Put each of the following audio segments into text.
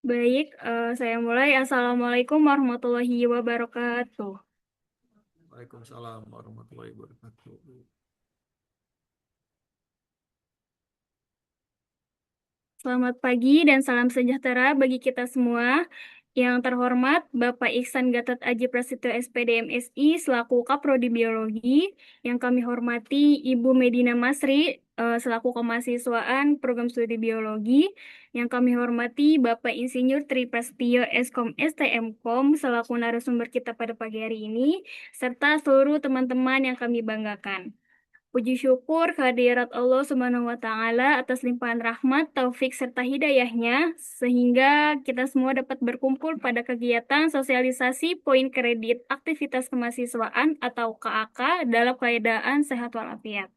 Baik, saya mulai. Assalamualaikum warahmatullahi wabarakatuh. Waalaikumsalam warahmatullahi wabarakatuh. Selamat pagi dan salam sejahtera bagi kita semua. Yang terhormat Bapak Ihsan Gatot Aji Prasetyo SPD MSI selaku Kaprodi Biologi. Yang kami hormati Ibu Medina Masri selaku Kemahasiswaan Program Studi Biologi. Yang kami hormati Bapak Insinyur Tri Prasetyo Eskom STMkom selaku narasumber kita pada pagi hari ini, serta seluruh teman-teman yang kami banggakan. Puji syukur kehadirat Allah Subhanahu wa Ta'ala atas limpahan rahmat, taufik, serta hidayahnya, sehingga kita semua dapat berkumpul pada kegiatan sosialisasi poin kredit aktivitas kemahasiswaan atau KAK dalam keadaan sehat walafiat.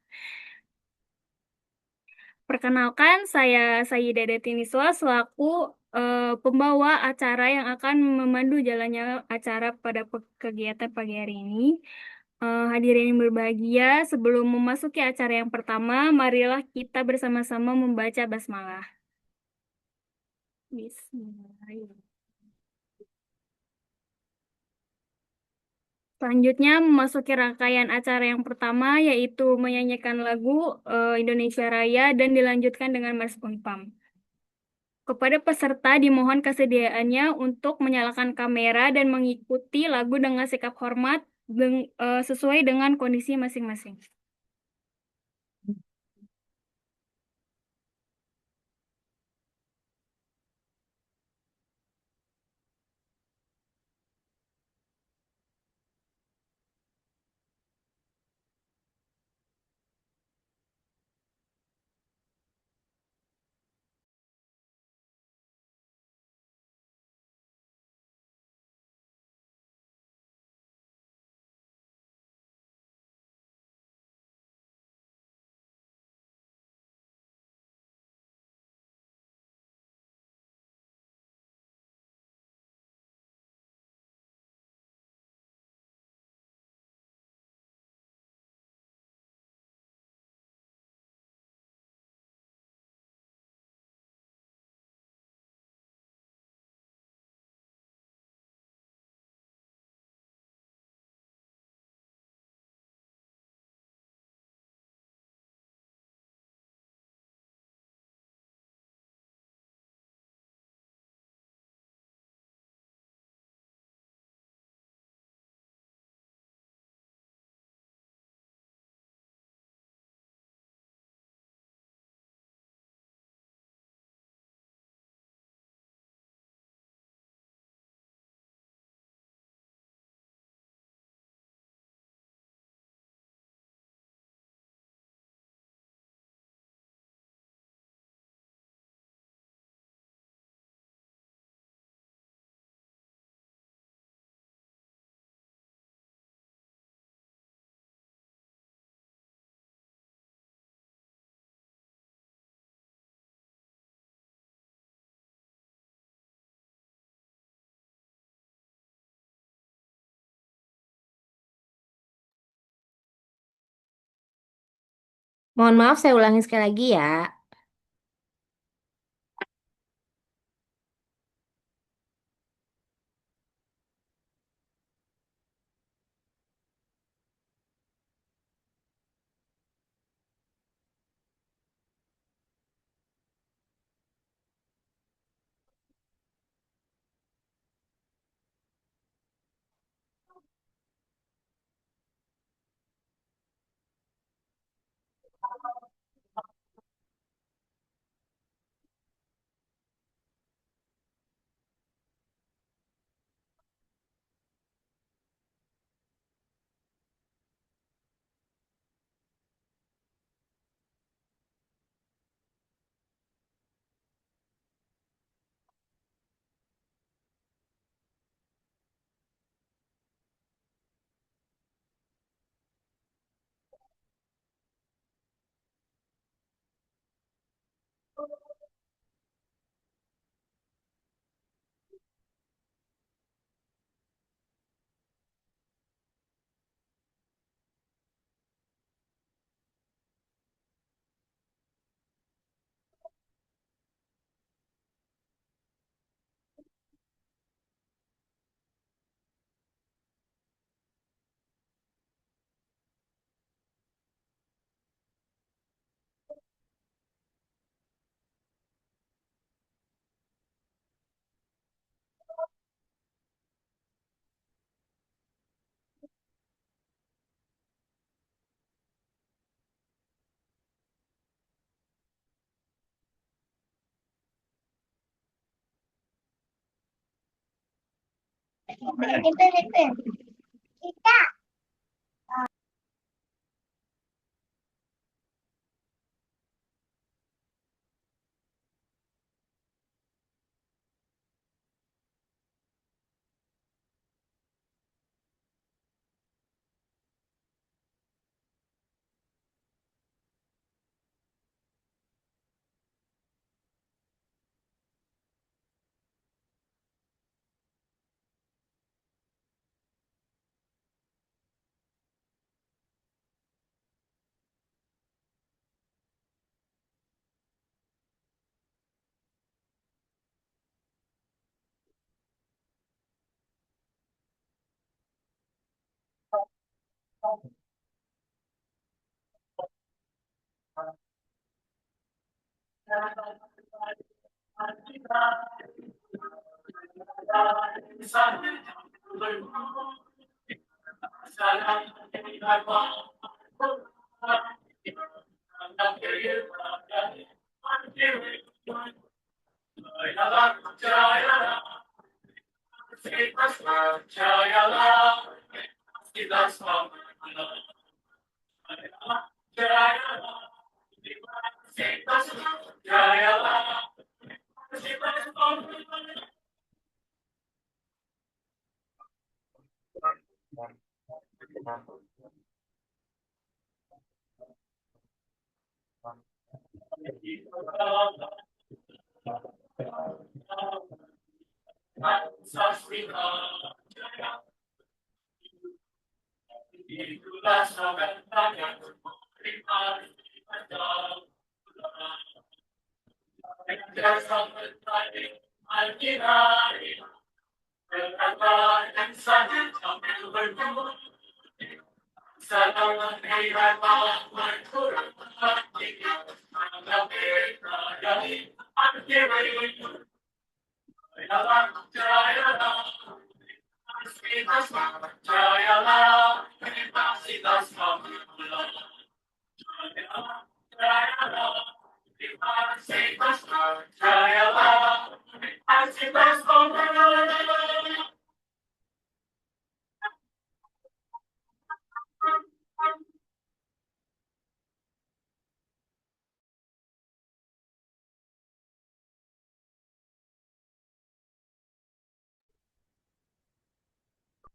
Perkenalkan, saya Sayyidah Detiniswa selaku pembawa acara yang akan memandu jalannya acara pada kegiatan pagi hari ini. Hadirin yang berbahagia, sebelum memasuki acara yang pertama, marilah kita bersama-sama membaca basmalah. Bismillahirrahmanirrahim. Selanjutnya memasuki rangkaian acara yang pertama, yaitu menyanyikan lagu Indonesia Raya dan dilanjutkan dengan Mars Unpam. Kepada peserta dimohon kesediaannya untuk menyalakan kamera dan mengikuti lagu dengan sikap hormat sesuai dengan kondisi masing-masing. Mohon maaf, saya ulangi sekali lagi ya.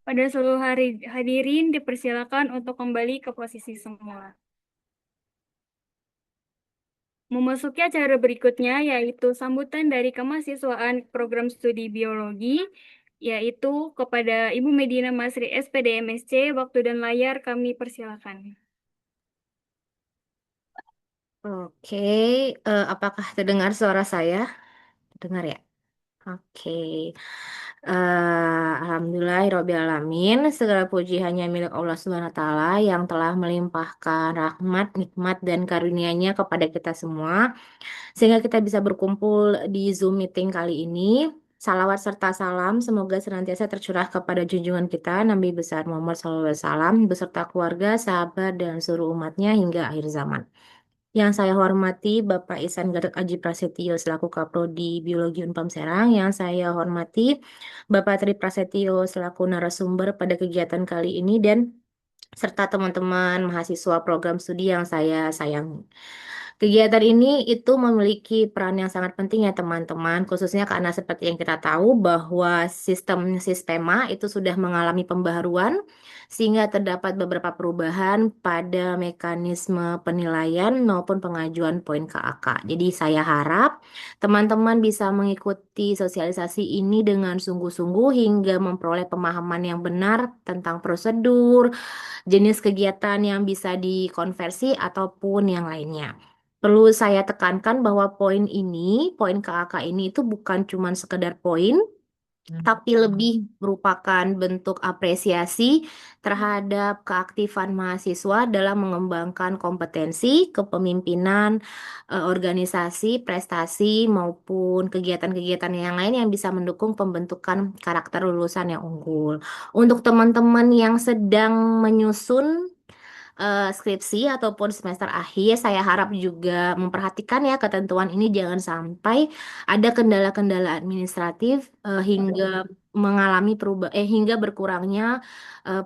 Pada seluruh hadirin dipersilakan untuk kembali ke posisi semula. Memasuki acara berikutnya yaitu sambutan dari kemahasiswaan program studi biologi, yaitu kepada Ibu Medina Masri SPD MSc, waktu dan layar kami persilakan. Oke, apakah terdengar suara saya? Dengar ya? Oke. Alhamdulillahirrabbilalamin. Segala puji hanya milik Allah Subhanahu wa Ta'ala yang telah melimpahkan rahmat, nikmat, dan karunia-Nya kepada kita semua, sehingga kita bisa berkumpul di Zoom meeting kali ini. Salawat serta salam semoga senantiasa tercurah kepada junjungan kita Nabi besar Muhammad SAW beserta keluarga, sahabat, dan seluruh umatnya hingga akhir zaman. Yang saya hormati Bapak Ihsan Gatot Aji Prasetyo selaku Kaprodi Biologi Unpam Serang. Yang saya hormati Bapak Tri Prasetyo selaku narasumber pada kegiatan kali ini dan serta teman-teman mahasiswa program studi yang saya sayangi. Kegiatan ini itu memiliki peran yang sangat penting ya teman-teman, khususnya karena seperti yang kita tahu bahwa sistem sistema itu sudah mengalami pembaharuan sehingga terdapat beberapa perubahan pada mekanisme penilaian maupun pengajuan poin KAK. Jadi saya harap teman-teman bisa mengikuti sosialisasi ini dengan sungguh-sungguh hingga memperoleh pemahaman yang benar tentang prosedur, jenis kegiatan yang bisa dikonversi ataupun yang lainnya. Perlu saya tekankan bahwa poin ini, poin KAK ini itu bukan cuma sekedar poin, tapi lebih merupakan bentuk apresiasi terhadap keaktifan mahasiswa dalam mengembangkan kompetensi, kepemimpinan, organisasi, prestasi, maupun kegiatan-kegiatan yang lain yang bisa mendukung pembentukan karakter lulusan yang unggul. Untuk teman-teman yang sedang menyusun skripsi ataupun semester akhir, saya harap juga memperhatikan ya ketentuan ini jangan sampai ada kendala-kendala administratif hingga mengalami hingga berkurangnya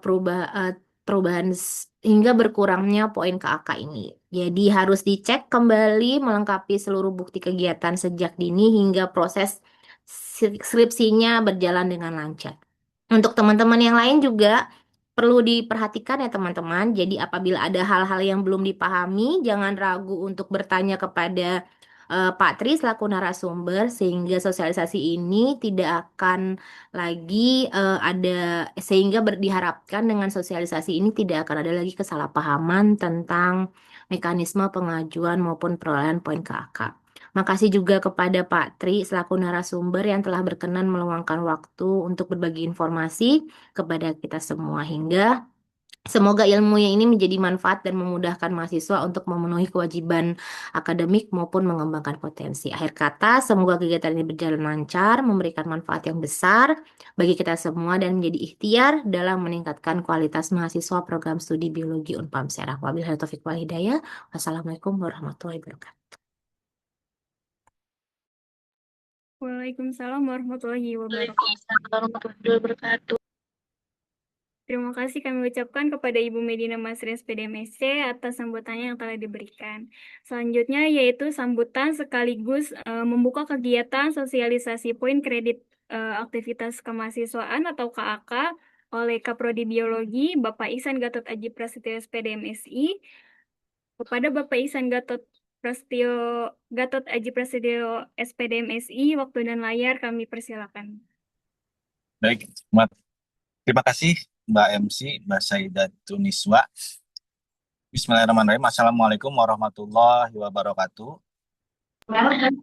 perubahan hingga berkurangnya poin KAK ini. Jadi harus dicek kembali melengkapi seluruh bukti kegiatan sejak dini hingga proses skripsinya berjalan dengan lancar. Untuk teman-teman yang lain juga perlu diperhatikan ya teman-teman. Jadi apabila ada hal-hal yang belum dipahami, jangan ragu untuk bertanya kepada Pak Tri selaku narasumber sehingga sosialisasi ini tidak akan lagi ada sehingga diharapkan dengan sosialisasi ini tidak akan ada lagi kesalahpahaman tentang mekanisme pengajuan maupun perolehan poin KAK. Makasih juga kepada Pak Tri selaku narasumber yang telah berkenan meluangkan waktu untuk berbagi informasi kepada kita semua hingga semoga ilmunya ini menjadi manfaat dan memudahkan mahasiswa untuk memenuhi kewajiban akademik maupun mengembangkan potensi. Akhir kata, semoga kegiatan ini berjalan lancar, memberikan manfaat yang besar bagi kita semua dan menjadi ikhtiar dalam meningkatkan kualitas mahasiswa program studi biologi Unpam Serang. Wabillahi taufiq wal hidayah. Wassalamualaikum warahmatullahi wabarakatuh. Waalaikumsalam warahmatullahi wabarakatuh. Waalaikumsalam warahmatullahi wabarakatuh. Terima kasih kami ucapkan kepada Ibu Medina Masri SPDMSC atas sambutannya yang telah diberikan. Selanjutnya yaitu sambutan sekaligus membuka kegiatan sosialisasi poin kredit aktivitas kemahasiswaan atau KAK oleh Kaprodi Biologi Bapak Ihsan Gatot Aji Prasetyo SPDMSI. Kepada Bapak Ihsan Gatot Aji Prasetyo SPDMSI, waktu dan layar kami persilakan. Baik, terima kasih Mbak MC, Mbak Saidatun Niswa. Bismillahirrahmanirrahim. Assalamualaikum warahmatullahi wabarakatuh.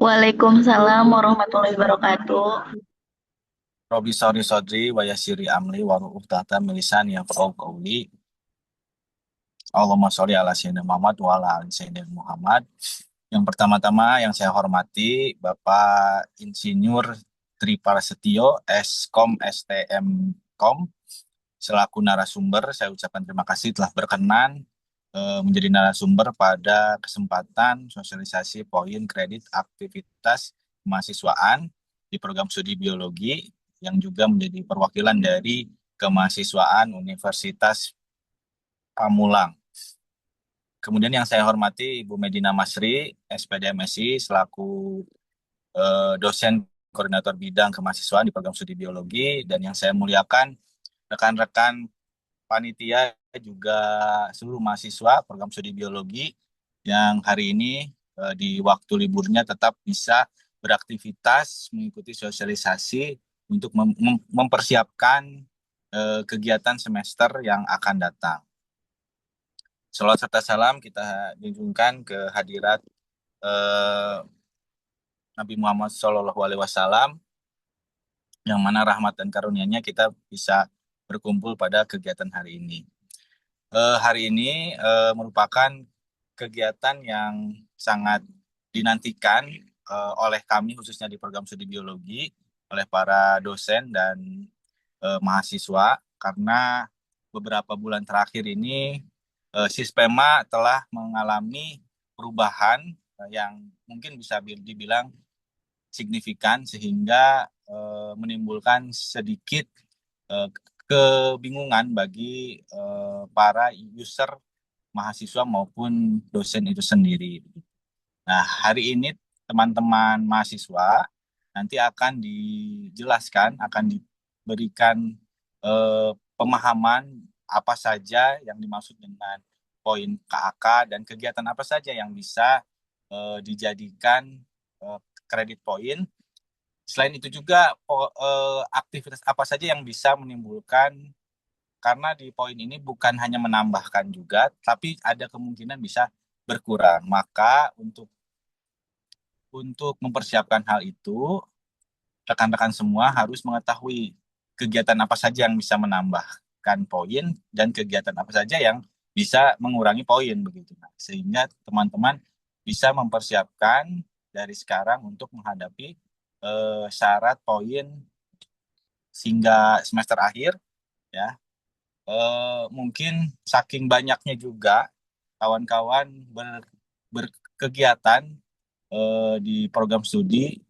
Waalaikumsalam warahmatullahi wabarakatuh. Robi Sori Sodri wa Yasiri Amli wa Ru'uftata Milisan Yafqahu Qawli. Allahumma sholli ala Sayyidina Muhammad wa ala ali Sayyidina Muhammad. Yang pertama-tama yang saya hormati Bapak Insinyur Tri Prasetyo Eskom STM Kom selaku narasumber, saya ucapkan terima kasih telah berkenan menjadi narasumber pada kesempatan sosialisasi poin kredit aktivitas kemahasiswaan di program studi biologi yang juga menjadi perwakilan dari kemahasiswaan Universitas Pamulang. Kemudian yang saya hormati Ibu Medina Masri, SPDMSI, selaku dosen koordinator bidang kemahasiswaan di program studi biologi, dan yang saya muliakan rekan-rekan panitia juga seluruh mahasiswa program studi biologi yang hari ini di waktu liburnya tetap bisa beraktivitas mengikuti sosialisasi untuk mempersiapkan kegiatan semester yang akan datang. Salawat serta salam kita junjungkan ke hadirat Nabi Muhammad SAW, yang mana rahmat dan karunia-Nya kita bisa berkumpul pada kegiatan hari ini. Hari ini merupakan kegiatan yang sangat dinantikan oleh kami khususnya di program studi biologi, oleh para dosen dan mahasiswa, karena beberapa bulan terakhir ini Sispema telah mengalami perubahan yang mungkin bisa dibilang signifikan sehingga menimbulkan sedikit kebingungan bagi para user mahasiswa maupun dosen itu sendiri. Nah, hari ini teman-teman mahasiswa nanti akan dijelaskan, akan diberikan pemahaman apa saja yang dimaksud dengan poin KAK dan kegiatan apa saja yang bisa dijadikan kredit poin. Selain itu juga aktivitas apa saja yang bisa menimbulkan, karena di poin ini bukan hanya menambahkan juga, tapi ada kemungkinan bisa berkurang. Maka untuk mempersiapkan hal itu, rekan-rekan semua harus mengetahui kegiatan apa saja yang bisa menambahkan poin dan kegiatan apa saja yang bisa mengurangi poin begitu. Nah, sehingga teman-teman bisa mempersiapkan dari sekarang untuk menghadapi syarat poin hingga semester akhir ya. Mungkin saking banyaknya juga kawan-kawan berkegiatan di program studi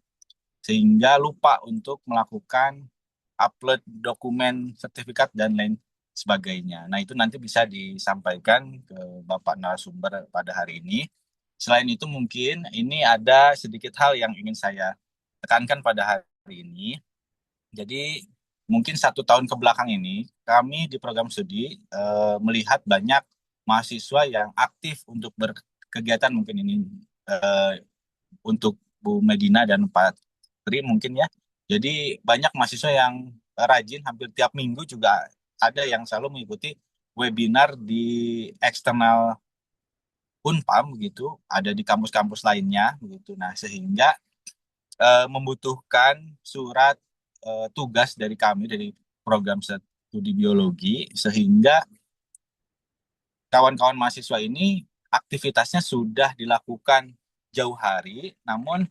sehingga lupa untuk melakukan upload dokumen sertifikat dan lain sebagainya. Nah, itu nanti bisa disampaikan ke Bapak narasumber pada hari ini. Selain itu mungkin ini ada sedikit hal yang ingin saya tekankan pada hari ini. Jadi mungkin 1 tahun ke belakang ini kami di program studi melihat banyak mahasiswa yang aktif untuk berkegiatan mungkin ini eh, untuk Bu Medina dan Pak Tri mungkin ya. Jadi banyak mahasiswa yang rajin hampir tiap minggu juga ada yang selalu mengikuti webinar di eksternal Unpam gitu, ada di kampus-kampus lainnya gitu. Nah, sehingga membutuhkan surat tugas dari kami dari program studi biologi sehingga kawan-kawan mahasiswa ini aktivitasnya sudah dilakukan jauh hari, namun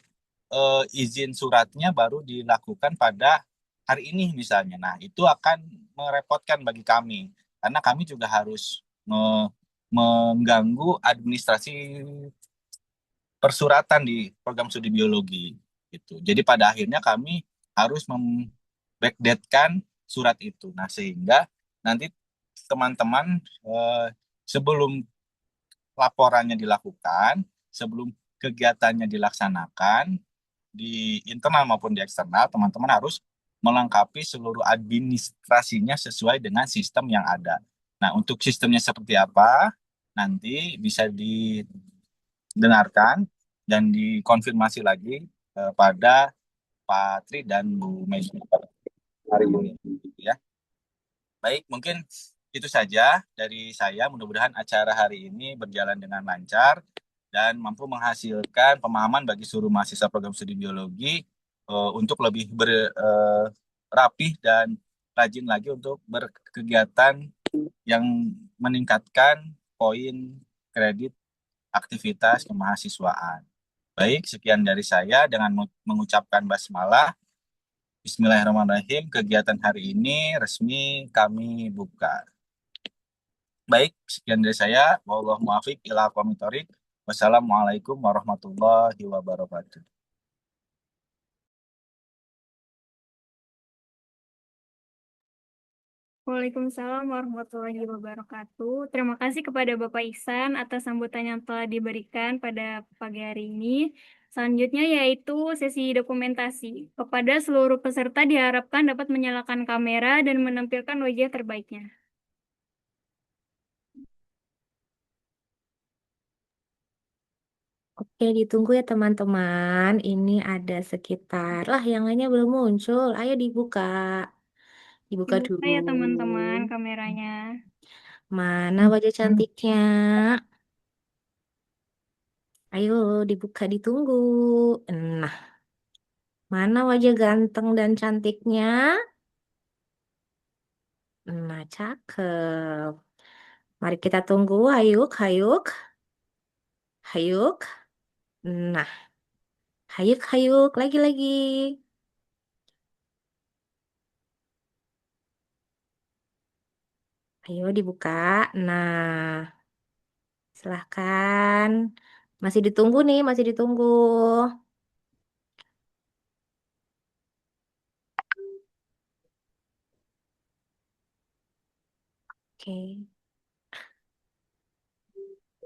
izin suratnya baru dilakukan pada hari ini misalnya. Nah, itu akan merepotkan bagi kami karena kami juga harus mengganggu administrasi persuratan di program studi biologi gitu. Jadi pada akhirnya kami harus membackdatekan surat itu. Nah, sehingga nanti teman-teman eh, sebelum laporannya dilakukan, sebelum kegiatannya dilaksanakan di internal maupun di eksternal, teman-teman harus melengkapi seluruh administrasinya sesuai dengan sistem yang ada. Nah, untuk sistemnya seperti apa, nanti bisa didengarkan dan dikonfirmasi lagi pada Pak Tri dan Bu Mei hari ini, gitu ya. Baik, mungkin itu saja dari saya. Mudah-mudahan acara hari ini berjalan dengan lancar dan mampu menghasilkan pemahaman bagi seluruh mahasiswa program studi biologi untuk lebih rapih dan rajin lagi untuk berkegiatan yang meningkatkan poin kredit aktivitas kemahasiswaan. Baik, sekian dari saya dengan mengucapkan basmalah. Bismillahirrahmanirrahim. Kegiatan hari ini resmi kami buka. Baik, sekian dari saya. Wallahu muwaffiq ila aqwamit thoriq. Wassalamualaikum warahmatullahi wabarakatuh. Waalaikumsalam warahmatullahi wabarakatuh. Terima kasih kepada Bapak Ihsan atas sambutan yang telah diberikan pada pagi hari ini. Selanjutnya yaitu sesi dokumentasi. Kepada seluruh peserta diharapkan dapat menyalakan kamera dan menampilkan wajah terbaiknya. Oke, ditunggu ya teman-teman. Ini ada sekitar, lah yang lainnya belum muncul. Ayo dibuka. Dibuka Dibuka dulu. ya teman-teman kameranya. Mana wajah cantiknya? Ayo dibuka, ditunggu. Nah, mana wajah ganteng dan cantiknya? Nah, cakep. Mari kita tunggu. Hayuk, hayuk, hayuk. Nah, hayuk, hayuk. Lagi-lagi. Ayo dibuka. Nah, silahkan. Masih ditunggu nih, masih ditunggu. Oke.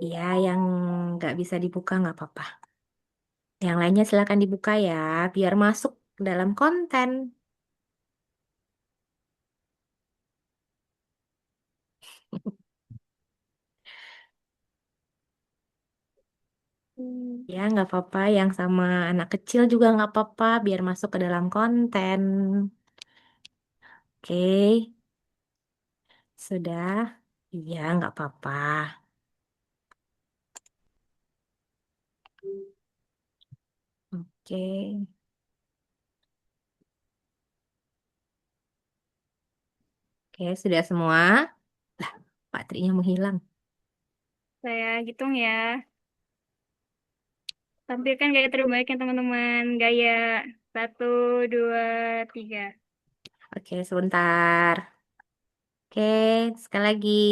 Iya, yang nggak bisa dibuka nggak apa-apa. Yang lainnya silahkan dibuka ya, biar masuk dalam konten. Ya, nggak apa-apa. Yang sama anak kecil juga nggak apa-apa, biar masuk ke dalam konten. Oke, sudah. Iya, nggak apa-apa. Oke, oke, sudah semua. Lah, baterainya menghilang. Saya hitung ya. Tampilkan gaya terbaiknya teman-teman. Gaya 1, 2, 3. Oke, sebentar. Oke, sekali lagi.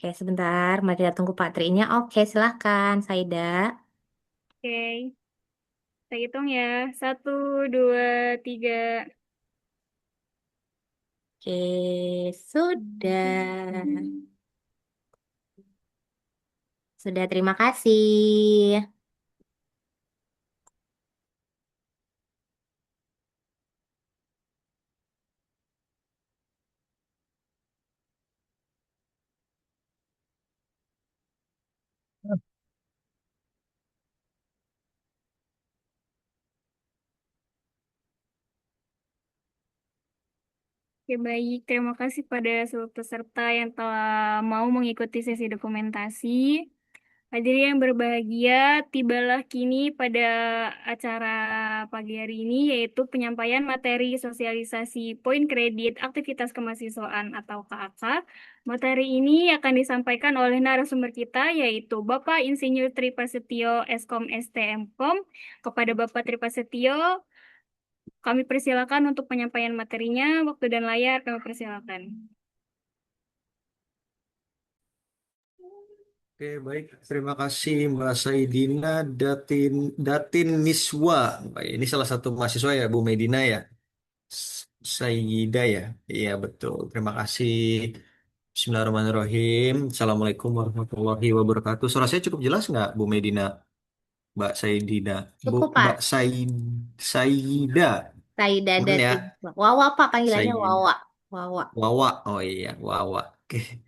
Oke, sebentar. Mari kita tunggu baterainya. Oke, silahkan, Saida. Oke. Kita hitung ya. 1, 2, 3. Oke, sudah. Sudah, terima kasih. Oke, baik. Terima kasih pada seluruh peserta yang telah mau mengikuti sesi dokumentasi. Hadirin yang berbahagia, tibalah kini pada acara pagi hari ini, yaitu penyampaian materi sosialisasi poin kredit aktivitas kemahasiswaan atau KAK. Materi ini akan disampaikan oleh narasumber kita, yaitu Bapak Insinyur Tri Prasetyo, Eskom STMkom. Kepada Bapak Tri Prasetyo, kami persilakan untuk penyampaian materinya. Waktu dan layar kami persilakan. Oke, baik. Terima kasih Mbak Saidina Datin Miswa. Ini salah satu mahasiswa ya, Bu Medina ya. Sayyida ya. Iya, betul. Terima kasih. Bismillahirrahmanirrahim. Assalamualaikum warahmatullahi wabarakatuh. Suara saya cukup jelas nggak, Bu Medina? Mbak Saidina. Cukup, Mbak Pak. Saida. Saida Bener ya? Datin. Wawa, Pak. Panggilannya Saida. Wawa. Wawa. Wawa. Oh iya, Wawa. Oke.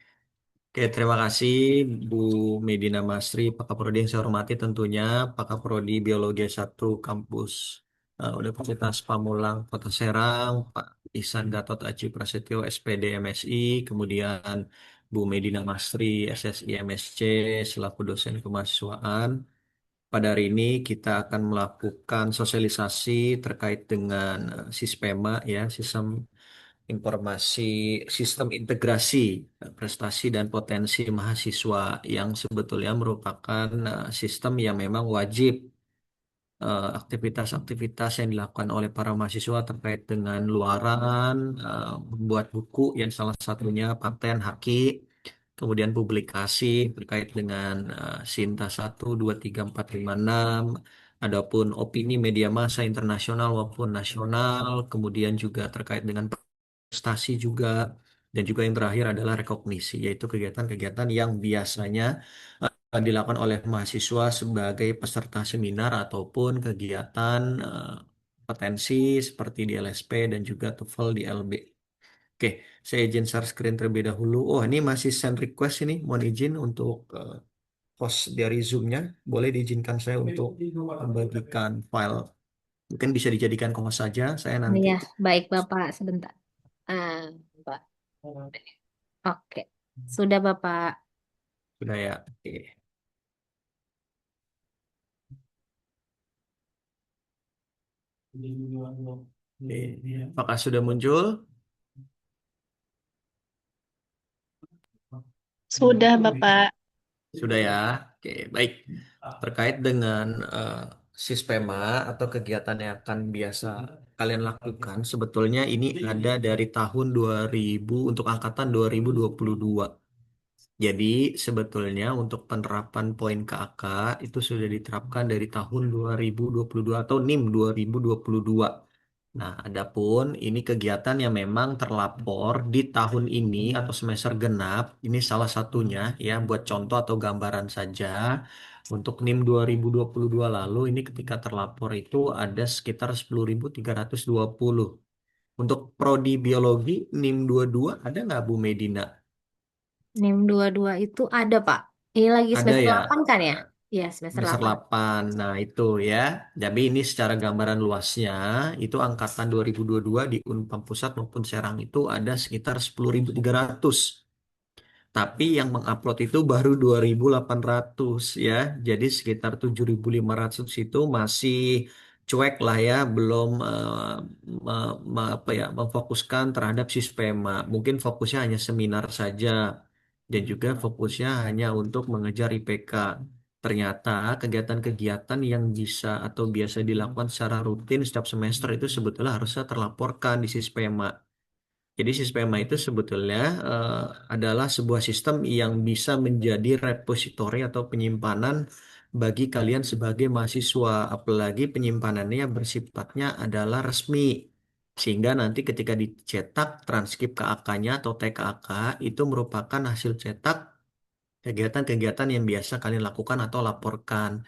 Oke, terima kasih Bu Medina Masri, Pak Kaprodi yang saya hormati tentunya, Pak Kaprodi Biologi satu Kampus Universitas Pamulang, Kota Serang, Pak Ihsan Gatot Aji Prasetyo, SPD MSI, kemudian Bu Medina Masri, SSI MSC, selaku dosen kemahasiswaan. Pada hari ini kita akan melakukan sosialisasi terkait dengan Sispema, ya, informasi sistem integrasi prestasi dan potensi mahasiswa yang sebetulnya merupakan sistem yang memang wajib aktivitas-aktivitas yang dilakukan oleh para mahasiswa terkait dengan luaran, membuat buku yang salah satunya paten haki, kemudian publikasi terkait dengan Sinta 1, 2, 3, 4, 5, 6, adapun opini media massa internasional maupun nasional, kemudian juga terkait dengan prestasi juga, dan juga yang terakhir adalah rekognisi, yaitu kegiatan-kegiatan yang biasanya dilakukan oleh mahasiswa sebagai peserta seminar ataupun kegiatan potensi seperti di LSP dan juga TOEFL di LB. Oke, saya izin share screen terlebih dahulu. Oh, ini masih send request ini. Mohon izin untuk host dari Zoom-nya. Boleh diizinkan saya untuk membagikan file. Mungkin bisa dijadikan host saja. Saya nanti. Ya, baik Bapak. Sebentar. Ah, Pak. Oke. Sudah, Bapak. Sudah ya. Oke. Oke. Apakah sudah muncul? Sudah, Bapak. Sudah ya. Oke, baik. Terkait dengan Sispema atau kegiatan yang akan biasa kalian lakukan, sebetulnya ini ada dari tahun 2000 untuk angkatan 2022. Jadi sebetulnya untuk penerapan poin KAK itu sudah diterapkan dari tahun 2022 atau NIM 2022. Nah, adapun ini kegiatan yang memang terlapor di tahun ini atau semester genap, ini salah satunya ya, buat contoh atau gambaran saja. Untuk NIM 2022 lalu ini ketika terlapor itu ada sekitar 10.320. Untuk prodi biologi NIM 22 ada nggak Bu Medina? NIM 22 itu ada, Pak. Ini lagi Ada semester ya. 8 kan ya? Iya, semester Semester 8. 8. Nah, itu ya. Jadi ini secara gambaran luasnya, itu angkatan 2022 di Unpam Pusat maupun Serang itu ada sekitar 10.300. Tapi yang mengupload itu baru 2.800 ya. Jadi sekitar 7.500 itu masih cuek lah ya, belum apa ya, memfokuskan terhadap Sispema. Mungkin fokusnya hanya seminar saja dan juga fokusnya hanya untuk mengejar IPK. Ternyata kegiatan-kegiatan yang bisa atau biasa dilakukan secara rutin setiap semester itu sebetulnya harusnya terlaporkan di Sispema. Jadi Sispema itu sebetulnya adalah sebuah sistem yang bisa menjadi repositori atau penyimpanan bagi kalian sebagai mahasiswa, apalagi penyimpanannya bersifatnya adalah resmi. Sehingga nanti ketika dicetak transkrip KAK-nya atau TKAK itu merupakan hasil cetak kegiatan-kegiatan yang biasa kalian lakukan atau laporkan.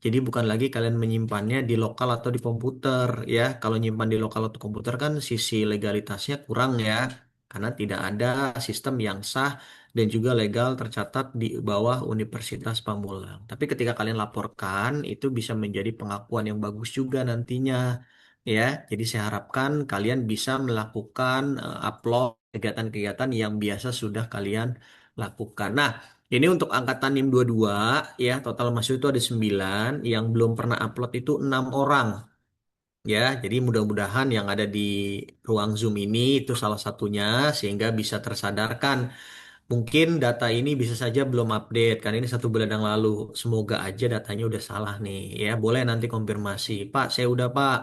Jadi bukan lagi kalian menyimpannya di lokal atau di komputer ya. Kalau nyimpan di lokal atau komputer kan sisi legalitasnya kurang ya. Karena tidak ada sistem yang sah dan juga legal tercatat di bawah Universitas Pamulang. Tapi ketika kalian laporkan itu bisa menjadi pengakuan yang bagus juga nantinya ya. Jadi saya harapkan kalian bisa melakukan upload kegiatan-kegiatan yang biasa sudah kalian lakukan. Nah, ini untuk angkatan NIM 22 ya, total mahasiswa itu ada 9, yang belum pernah upload itu 6 orang ya. Jadi mudah-mudahan yang ada di ruang Zoom ini itu salah satunya sehingga bisa tersadarkan. Mungkin data ini bisa saja belum update karena ini 1 bulan yang lalu. Semoga aja datanya udah salah nih ya. Boleh nanti konfirmasi. Pak, saya udah Pak.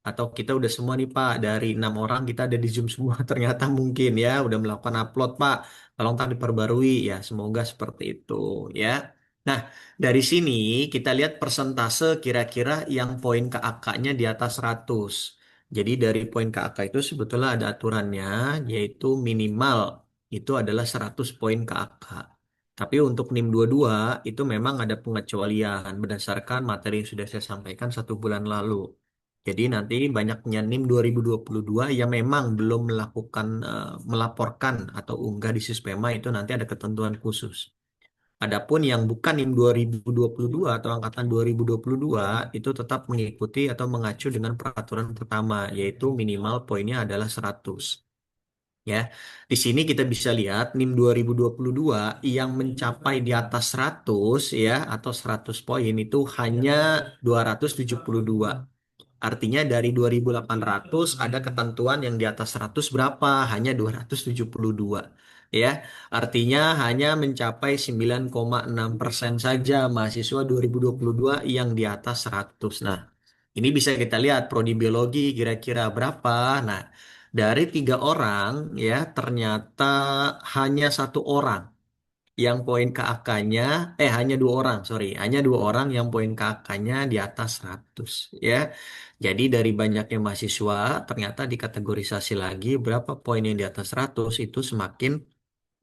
Atau kita udah semua nih Pak. Dari 6 orang kita ada di Zoom semua. Ternyata mungkin ya udah melakukan upload Pak. Tolong tak diperbarui ya. Semoga seperti itu ya. Nah, dari sini kita lihat persentase kira-kira yang poin KAK-nya di atas 100. Jadi dari poin KAK itu sebetulnya ada aturannya yaitu minimal itu adalah 100 poin KAK. Tapi untuk NIM 22 itu memang ada pengecualian berdasarkan materi yang sudah saya sampaikan 1 bulan lalu. Jadi nanti banyaknya NIM 2022 yang memang belum melaporkan atau unggah di Sispema itu nanti ada ketentuan khusus. Adapun yang bukan NIM 2022 atau angkatan 2022 itu tetap mengikuti atau mengacu dengan peraturan pertama yaitu minimal poinnya adalah 100. Ya, di sini kita bisa lihat NIM 2022 yang mencapai di atas 100 ya atau 100 poin itu hanya 272. Artinya dari 2.800 ada ketentuan yang di atas 100 berapa? Hanya 272. Ya, artinya hanya mencapai 9,6% saja mahasiswa 2022 yang di atas 100. Nah, ini bisa kita lihat prodi biologi kira-kira berapa. Nah, dari 3 orang ya ternyata hanya 1 orang yang poin KAK-nya, hanya 2 orang, sorry, hanya 2 orang yang poin KAK-nya di atas 100 ya. Jadi dari banyaknya mahasiswa ternyata dikategorisasi lagi berapa poin yang di atas 100 itu semakin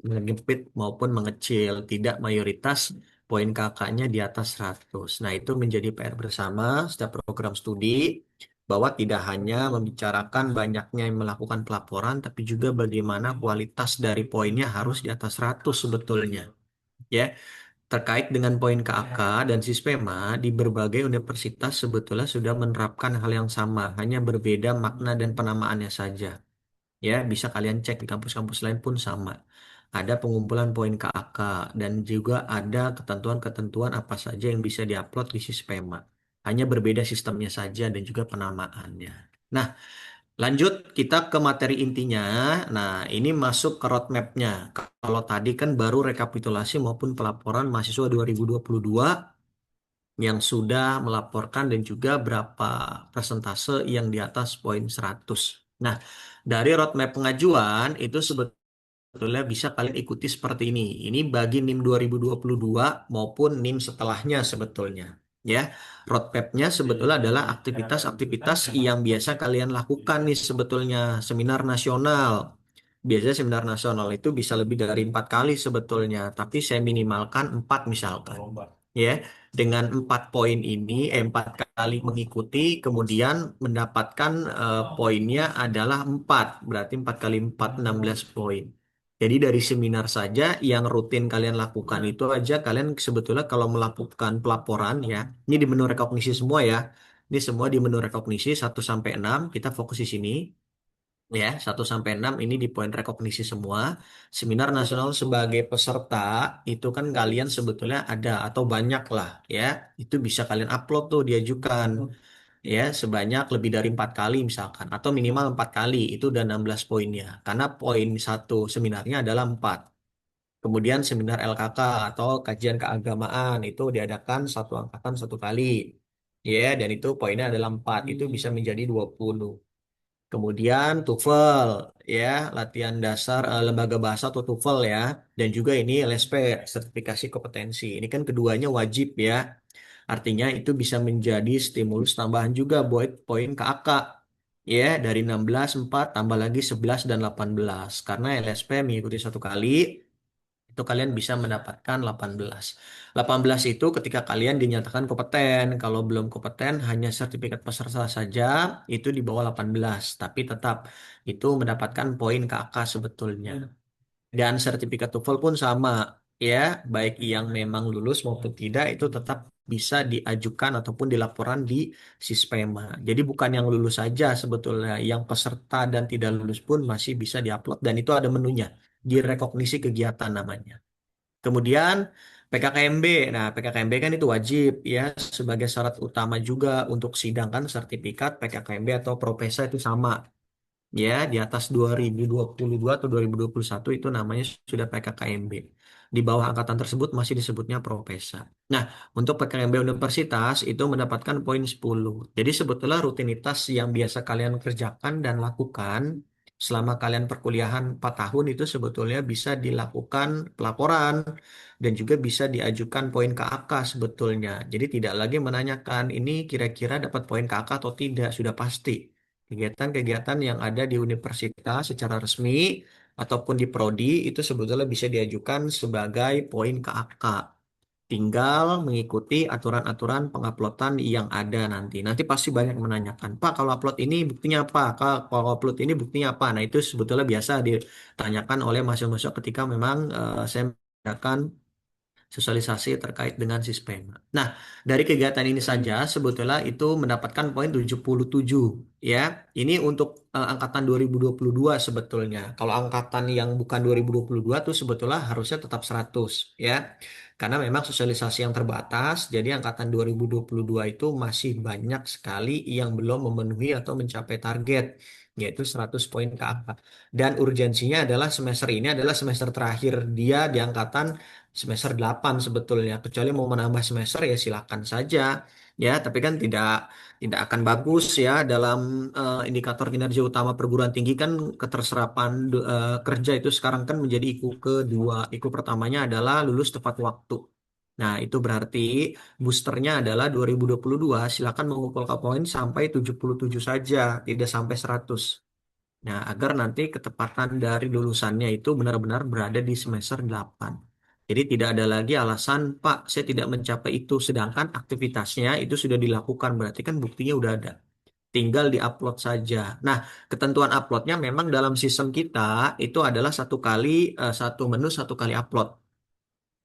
menyempit maupun mengecil, tidak mayoritas poin KAK-nya di atas 100. Nah, itu menjadi PR bersama setiap program studi bahwa tidak hanya membicarakan banyaknya yang melakukan pelaporan, tapi juga bagaimana kualitas dari poinnya harus di atas 100 sebetulnya. Ya, terkait dengan poin KAK dan Sispema di berbagai universitas sebetulnya sudah menerapkan hal yang sama, hanya berbeda makna dan penamaannya saja. Ya, bisa kalian cek di kampus-kampus lain pun sama. Ada pengumpulan poin KAK dan juga ada ketentuan-ketentuan apa saja yang bisa diupload di Sispema. Hanya berbeda sistemnya saja dan juga penamaannya. Nah, lanjut kita ke materi intinya. Nah, ini masuk ke roadmap-nya. Kalau tadi kan baru rekapitulasi maupun pelaporan mahasiswa 2022 yang sudah melaporkan dan juga berapa persentase yang di atas poin 100. Nah, dari roadmap pengajuan itu sebetulnya bisa kalian ikuti seperti ini. Ini bagi NIM 2022 maupun NIM setelahnya sebetulnya. Ya, roadmap-nya sebetulnya adalah aktivitas-aktivitas yang biasa kalian lakukan nih sebetulnya. Seminar nasional. Biasanya seminar nasional itu bisa lebih dari 4 kali sebetulnya. Tapi saya minimalkan 4 misalkan. Ya, dengan 4 poin ini, 4 kali mengikuti, kemudian mendapatkan poinnya adalah 4. Berarti 4 kali 4, 16 poin. Jadi dari seminar saja yang rutin kalian lakukan itu aja kalian sebetulnya kalau melakukan pelaporan ya, ini di menu rekognisi semua ya. Ini semua di menu rekognisi 1 sampai 6, kita fokus di sini ya. 1 sampai 6 ini di poin rekognisi semua. Seminar nasional sebagai peserta itu kan kalian sebetulnya ada atau banyak lah ya. Itu bisa kalian upload tuh diajukan ya sebanyak lebih dari 4 kali misalkan atau minimal 4 kali itu udah 16 poinnya karena poin satu seminarnya adalah 4. Kemudian seminar LKK atau kajian keagamaan itu diadakan 1 angkatan 1 kali ya dan itu poinnya adalah 4 itu bisa menjadi 20. Kemudian TOEFL ya, latihan dasar lembaga bahasa atau TOEFL ya, dan juga ini LSP, sertifikasi kompetensi. Ini kan keduanya wajib ya. Artinya itu bisa menjadi stimulus tambahan juga buat poin KAK. Ya, dari 16 4 tambah lagi 11 dan 18. Karena LSP mengikuti satu kali, itu kalian bisa mendapatkan 18. 18 itu ketika kalian dinyatakan kompeten. Kalau belum kompeten, hanya sertifikat peserta saja, itu di bawah 18. Tapi tetap itu mendapatkan poin KAK sebetulnya. Dan sertifikat TOEFL pun sama, ya, baik yang memang lulus maupun tidak, itu tetap bisa diajukan ataupun dilaporan di Sispema. Jadi bukan yang lulus saja sebetulnya, yang peserta dan tidak lulus pun masih bisa diupload dan itu ada menunya, di rekognisi kegiatan namanya. Kemudian PKKMB. Nah, PKKMB kan itu wajib ya sebagai syarat utama juga untuk sidang kan sertifikat PKKMB atau Propesa itu sama. Ya, di atas 2022 atau 2021 itu namanya sudah PKKMB. Di bawah angkatan tersebut masih disebutnya Propesa. Nah, untuk PKKMB universitas itu mendapatkan poin 10. Jadi sebetulnya rutinitas yang biasa kalian kerjakan dan lakukan selama kalian perkuliahan 4 tahun itu sebetulnya bisa dilakukan pelaporan dan juga bisa diajukan poin KAK sebetulnya. Jadi tidak lagi menanyakan ini kira-kira dapat poin KAK atau tidak, sudah pasti. Kegiatan-kegiatan yang ada di universitas secara resmi ataupun di prodi itu sebetulnya bisa diajukan sebagai poin KAK. Tinggal mengikuti aturan-aturan penguploadan yang ada nanti. Nanti pasti banyak menanyakan, Pak, kalau upload ini buktinya apa? Kak, kalau upload ini buktinya apa? Nah, itu sebetulnya biasa ditanyakan oleh mahasiswa ketika memang saya mengadakan sosialisasi terkait dengan Sispema. Nah, dari kegiatan ini saja sebetulnya itu mendapatkan poin 77 ya. Ini untuk angkatan 2022 sebetulnya. Kalau angkatan yang bukan 2022 tuh sebetulnya harusnya tetap 100 ya. Karena memang sosialisasi yang terbatas, jadi angkatan 2022 itu masih banyak sekali yang belum memenuhi atau mencapai target, yaitu 100 poin ke atas. Dan urgensinya adalah semester ini adalah semester terakhir dia di angkatan semester 8 sebetulnya. Kecuali mau menambah semester ya silakan saja. Ya, tapi kan tidak akan bagus ya dalam indikator kinerja utama perguruan tinggi kan keterserapan kerja itu sekarang kan menjadi IKU kedua. IKU pertamanya adalah lulus tepat waktu. Nah, itu berarti boosternya adalah 2022 silakan mengumpulkan poin sampai 77 saja, tidak sampai 100. Nah, agar nanti ketepatan dari lulusannya itu benar-benar berada di semester 8. Jadi tidak ada lagi alasan, Pak, saya tidak mencapai itu. Sedangkan aktivitasnya itu sudah dilakukan. Berarti kan buktinya udah ada. Tinggal diupload saja. Nah, ketentuan uploadnya memang dalam sistem kita itu adalah satu kali, satu menu, satu kali upload.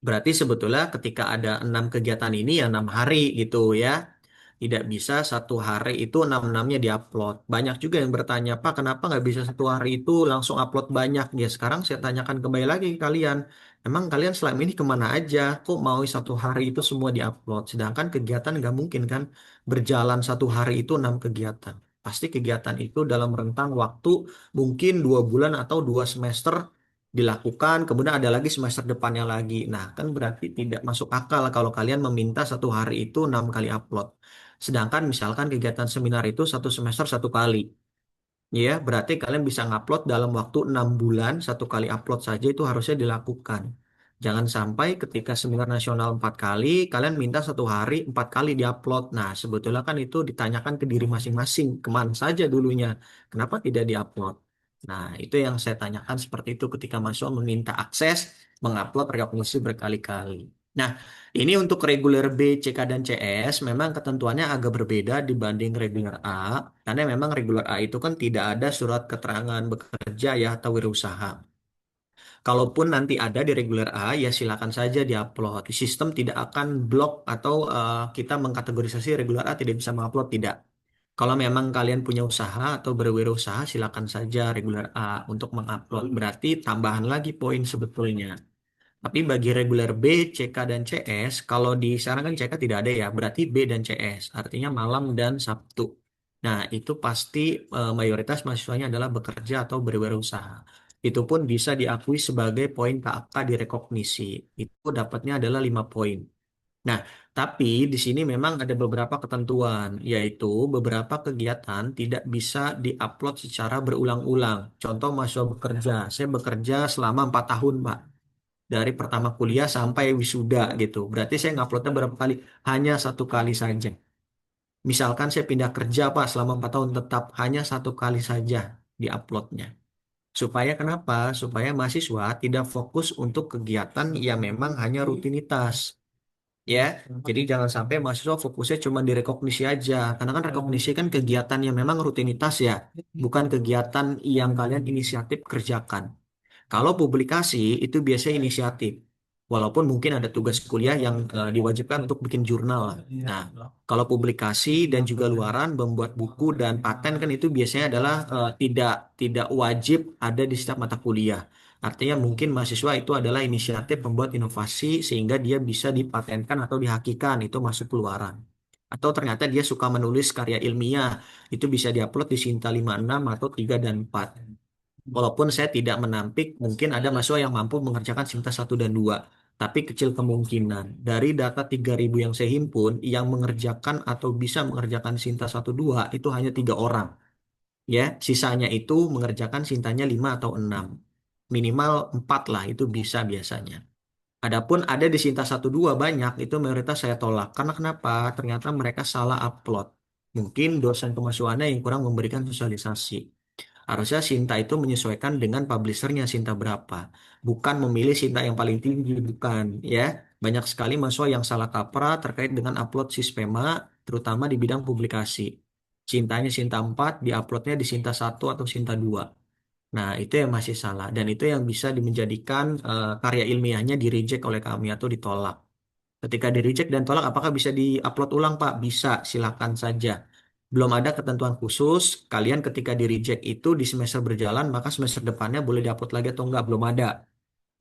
Berarti sebetulnya ketika ada 6 kegiatan ini ya 6 hari gitu ya. Tidak bisa satu hari itu 6-6-nya diupload. Banyak juga yang bertanya, Pak, kenapa nggak bisa satu hari itu langsung upload banyak? Ya sekarang saya tanyakan kembali lagi ke kalian. Emang kalian selama ini kemana aja? Kok mau satu hari itu semua diupload? Sedangkan kegiatan nggak mungkin kan berjalan satu hari itu 6 kegiatan. Pasti kegiatan itu dalam rentang waktu mungkin 2 bulan atau 2 semester dilakukan, kemudian ada lagi semester depannya lagi. Nah, kan berarti tidak masuk akal kalau kalian meminta satu hari itu 6 kali upload. Sedangkan misalkan kegiatan seminar itu satu semester satu kali. Ya, berarti kalian bisa ngupload dalam waktu 6 bulan, satu kali upload saja itu harusnya dilakukan. Jangan sampai ketika seminar nasional 4 kali, kalian minta satu hari 4 kali diupload. Nah, sebetulnya kan itu ditanyakan ke diri masing-masing, kemana saja dulunya, kenapa tidak diupload. Nah, itu yang saya tanyakan seperti itu ketika mahasiswa meminta akses mengupload rekognisi berkali-kali. Nah, ini untuk reguler B, CK, dan CS memang ketentuannya agak berbeda dibanding reguler A, karena memang reguler A itu kan tidak ada surat keterangan bekerja ya atau wirausaha. Kalaupun nanti ada di reguler A, ya silakan saja diupload. Sistem tidak akan blok atau kita mengkategorisasi reguler A tidak bisa mengupload, tidak. Kalau memang kalian punya usaha atau berwirausaha, silakan saja reguler A untuk mengupload. Berarti tambahan lagi poin sebetulnya. Tapi bagi reguler B, CK, dan CS, kalau di sekarang kan CK tidak ada ya, berarti B dan CS, artinya malam dan Sabtu. Nah, itu pasti mayoritas mahasiswanya adalah bekerja atau berwirausaha. Itu pun bisa diakui sebagai poin KAK di rekognisi. Itu dapatnya adalah 5 poin. Nah, tapi di sini memang ada beberapa ketentuan, yaitu beberapa kegiatan tidak bisa diupload secara berulang-ulang. Contoh mahasiswa bekerja, saya bekerja selama 4 tahun, Pak. Dari pertama kuliah sampai wisuda gitu. Berarti saya nguploadnya berapa kali? Hanya 1 kali saja. Misalkan saya pindah kerja, Pak, selama 4 tahun tetap hanya 1 kali saja diuploadnya. Supaya kenapa? Supaya mahasiswa tidak fokus untuk kegiatan yang memang hanya rutinitas. Ya, jadi jangan sampai mahasiswa fokusnya cuma di rekognisi aja. Karena kan rekognisi kan kegiatan yang memang rutinitas ya, bukan kegiatan yang kalian inisiatif kerjakan. Kalau publikasi itu biasanya inisiatif. Walaupun mungkin ada tugas kuliah yang diwajibkan untuk bikin jurnal lah. Nah, kalau publikasi dan juga luaran membuat buku dan paten kan itu biasanya adalah tidak tidak wajib ada di setiap mata kuliah. Artinya mungkin mahasiswa itu adalah inisiatif membuat inovasi sehingga dia bisa dipatenkan atau dihakikan itu masuk keluaran. Atau ternyata dia suka menulis karya ilmiah, itu bisa diupload di Sinta 56 atau 3 dan 4. Walaupun saya tidak menampik, mungkin ada mahasiswa yang mampu mengerjakan Sinta 1 dan 2. Tapi kecil kemungkinan. Dari data 3.000 yang saya himpun, yang mengerjakan atau bisa mengerjakan Sinta 1 2 itu hanya 3 orang. Ya, sisanya itu mengerjakan Sintanya 5 atau 6. Minimal 4 lah, itu bisa biasanya. Adapun ada di Sinta 1 2 banyak, itu mayoritas saya tolak. Karena kenapa? Ternyata mereka salah upload. Mungkin dosen pemasuhannya yang kurang memberikan sosialisasi. Harusnya Sinta itu menyesuaikan dengan publishernya Sinta berapa. Bukan memilih Sinta yang paling tinggi, bukan. Ya, banyak sekali mahasiswa yang salah kaprah terkait dengan upload Sispema, terutama di bidang publikasi. Sintanya Sinta 4, diuploadnya di Sinta 1 atau Sinta 2. Nah, itu yang masih salah. Dan itu yang bisa menjadikan karya ilmiahnya di-reject oleh kami atau ditolak. Ketika di-reject dan tolak, apakah bisa di-upload ulang, Pak? Bisa, silakan saja. Belum ada ketentuan khusus, kalian ketika di-reject itu di semester berjalan, maka semester depannya boleh di-upload lagi atau enggak, belum ada.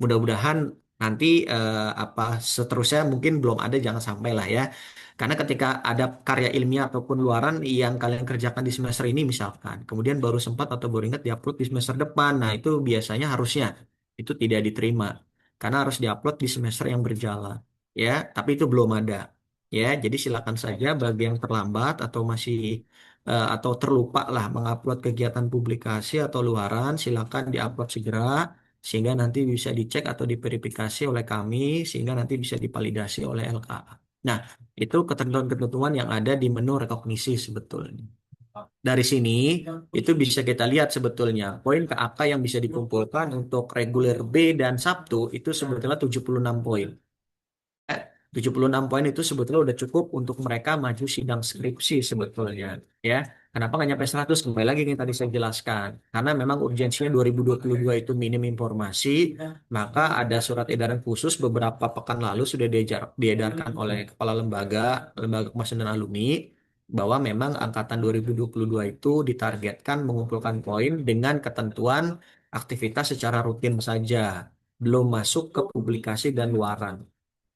Mudah-mudahan nanti apa seterusnya mungkin belum ada, jangan sampai lah ya. Karena ketika ada karya ilmiah ataupun luaran yang kalian kerjakan di semester ini misalkan, kemudian baru sempat atau baru ingat diupload di semester depan, nah itu biasanya harusnya itu tidak diterima karena harus diupload di semester yang berjalan. Ya, tapi itu belum ada. Ya, jadi silakan saja bagi yang terlambat atau masih atau terlupa lah mengupload kegiatan publikasi atau luaran, silakan diupload segera sehingga nanti bisa dicek atau diverifikasi oleh kami sehingga nanti bisa divalidasi oleh LKA. Nah, itu ketentuan-ketentuan yang ada di menu rekognisi sebetulnya. Dari sini itu bisa kita lihat sebetulnya poin KAK yang bisa dikumpulkan untuk reguler B dan Sabtu itu sebetulnya 76 poin. 76 poin itu sebetulnya udah cukup untuk mereka maju sidang skripsi sebetulnya. Ya, kenapa nggak nyampe 100? Kembali lagi yang tadi saya jelaskan. Karena memang urgensinya 2022 itu minim informasi, maka ada surat edaran khusus beberapa pekan lalu sudah diedarkan oleh kepala lembaga, lembaga kemasan dan alumni, bahwa memang angkatan 2022 itu ditargetkan mengumpulkan poin dengan ketentuan aktivitas secara rutin saja, belum masuk ke publikasi dan luaran.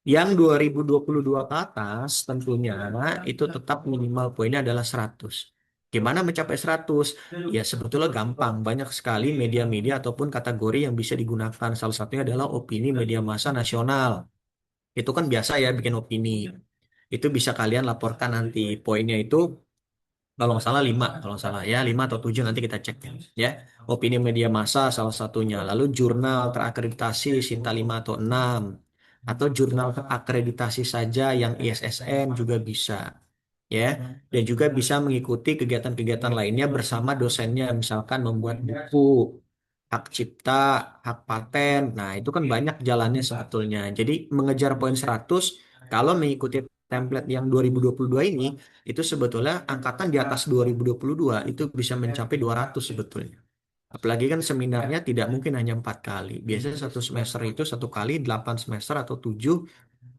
Yang 2022 ke atas tentunya itu tetap minimal poinnya adalah 100. Gimana mencapai 100? Ya sebetulnya gampang. Banyak sekali media-media ataupun kategori yang bisa digunakan. Salah satunya adalah opini media massa nasional. Itu kan biasa ya bikin opini. Itu bisa kalian laporkan nanti. Poinnya itu kalau nggak salah 5, kalau nggak salah ya 5 atau 7 nanti kita cek ya. Opini media massa salah satunya. Lalu jurnal terakreditasi Sinta 5 atau 6. Atau jurnal terakreditasi saja yang ISSN juga bisa. Ya, dan juga bisa mengikuti kegiatan-kegiatan lainnya bersama dosennya, misalkan membuat buku, hak cipta, hak paten. Nah, itu kan banyak jalannya sebetulnya. Jadi mengejar poin 100 kalau mengikuti template yang 2022 ini, itu sebetulnya angkatan di atas 2022 itu bisa mencapai 200 sebetulnya. Apalagi kan seminarnya tidak mungkin hanya 4 kali. Biasanya satu semester itu 1 kali, 8 semester atau 7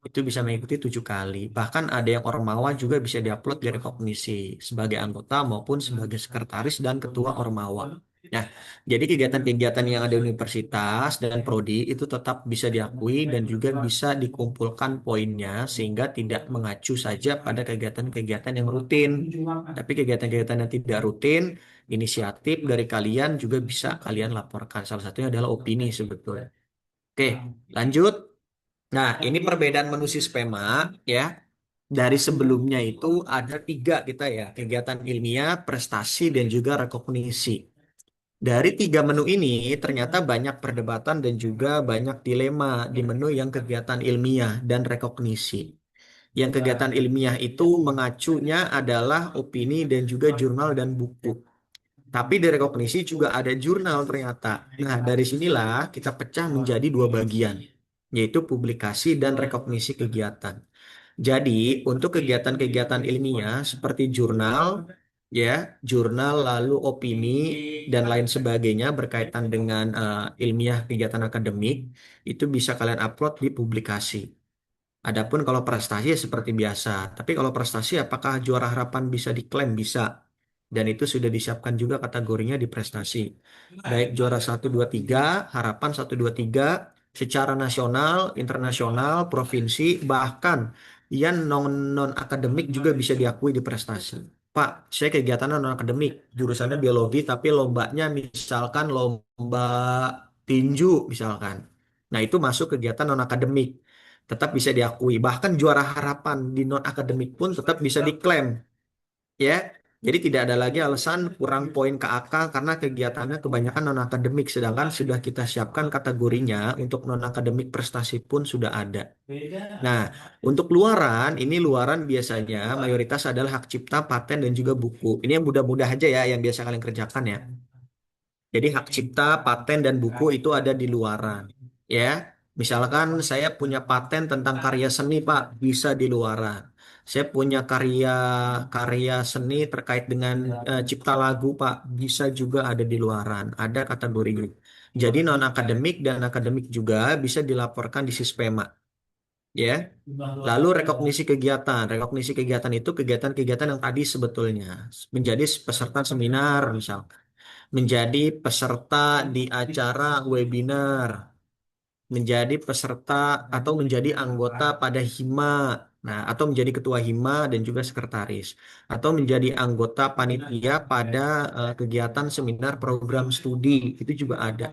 itu bisa mengikuti 7 kali. Bahkan ada yang Ormawa juga bisa diupload di rekognisi sebagai anggota maupun sebagai sekretaris dan ketua Ormawa. Nah, jadi kegiatan-kegiatan yang ada di universitas dan prodi itu tetap bisa diakui dan juga bisa dikumpulkan poinnya sehingga tidak mengacu saja pada kegiatan-kegiatan yang rutin. Tapi kegiatan-kegiatan yang tidak rutin, inisiatif dari kalian juga bisa kalian laporkan. Salah satunya adalah opini sebetulnya. Oke, lanjut. Nah, ini perbedaan menu Sispema ya. Dari sebelumnya itu ada tiga kita ya, kegiatan ilmiah, prestasi, dan juga rekognisi. Dari tiga menu ini ternyata banyak perdebatan dan juga banyak dilema di menu yang kegiatan ilmiah dan rekognisi. Yang kegiatan ilmiah itu mengacunya adalah opini dan juga jurnal dan buku. Tapi di rekognisi juga ada jurnal ternyata. Nah, dari sinilah kita pecah menjadi dua bagian, yaitu publikasi dan rekognisi kegiatan. Jadi, untuk kegiatan-kegiatan ilmiah seperti jurnal, ya, jurnal lalu opini dan lain sebagainya berkaitan dengan ilmiah kegiatan akademik, itu bisa kalian upload di publikasi. Adapun kalau prestasi ya seperti biasa. Tapi kalau prestasi apakah juara harapan bisa diklaim? Bisa. Dan itu sudah disiapkan juga kategorinya di prestasi. Baik juara satu 2 3 harapan satu 2 3 secara nasional, internasional, provinsi, bahkan yang non akademik juga bisa diakui di prestasi. Pak, saya kegiatan non akademik, jurusannya biologi, tapi lombanya misalkan lomba tinju misalkan. Nah, itu masuk kegiatan non akademik, tetap bisa diakui. Bahkan juara harapan di non akademik pun tetap bisa diklaim, ya. Jadi tidak ada lagi alasan kurang poin KAK karena kegiatannya kebanyakan non akademik, sedangkan sudah kita siapkan kategorinya untuk non akademik prestasi pun sudah ada. Nah, untuk luaran, ini luaran biasanya mayoritas adalah hak cipta, paten, dan juga buku. Ini yang mudah-mudah aja ya, yang biasa kalian kerjakan ya. Jadi hak cipta, paten, dan buku itu ada di luaran. Ya, misalkan saya punya paten tentang karya seni, Pak, bisa di luaran. Saya punya karya karya seni terkait dengan cipta lagu, Pak, bisa juga ada di luaran. Ada kategorinya. Jadi non akademik dan akademik juga bisa dilaporkan di Sispema. Ya, lalu rekognisi kegiatan. Rekognisi kegiatan itu kegiatan-kegiatan yang tadi sebetulnya menjadi peserta seminar, misal menjadi peserta di acara webinar, menjadi peserta atau menjadi anggota pada HIMA, nah atau menjadi ketua HIMA dan juga sekretaris, atau menjadi anggota panitia pada kegiatan seminar program studi, itu juga ada.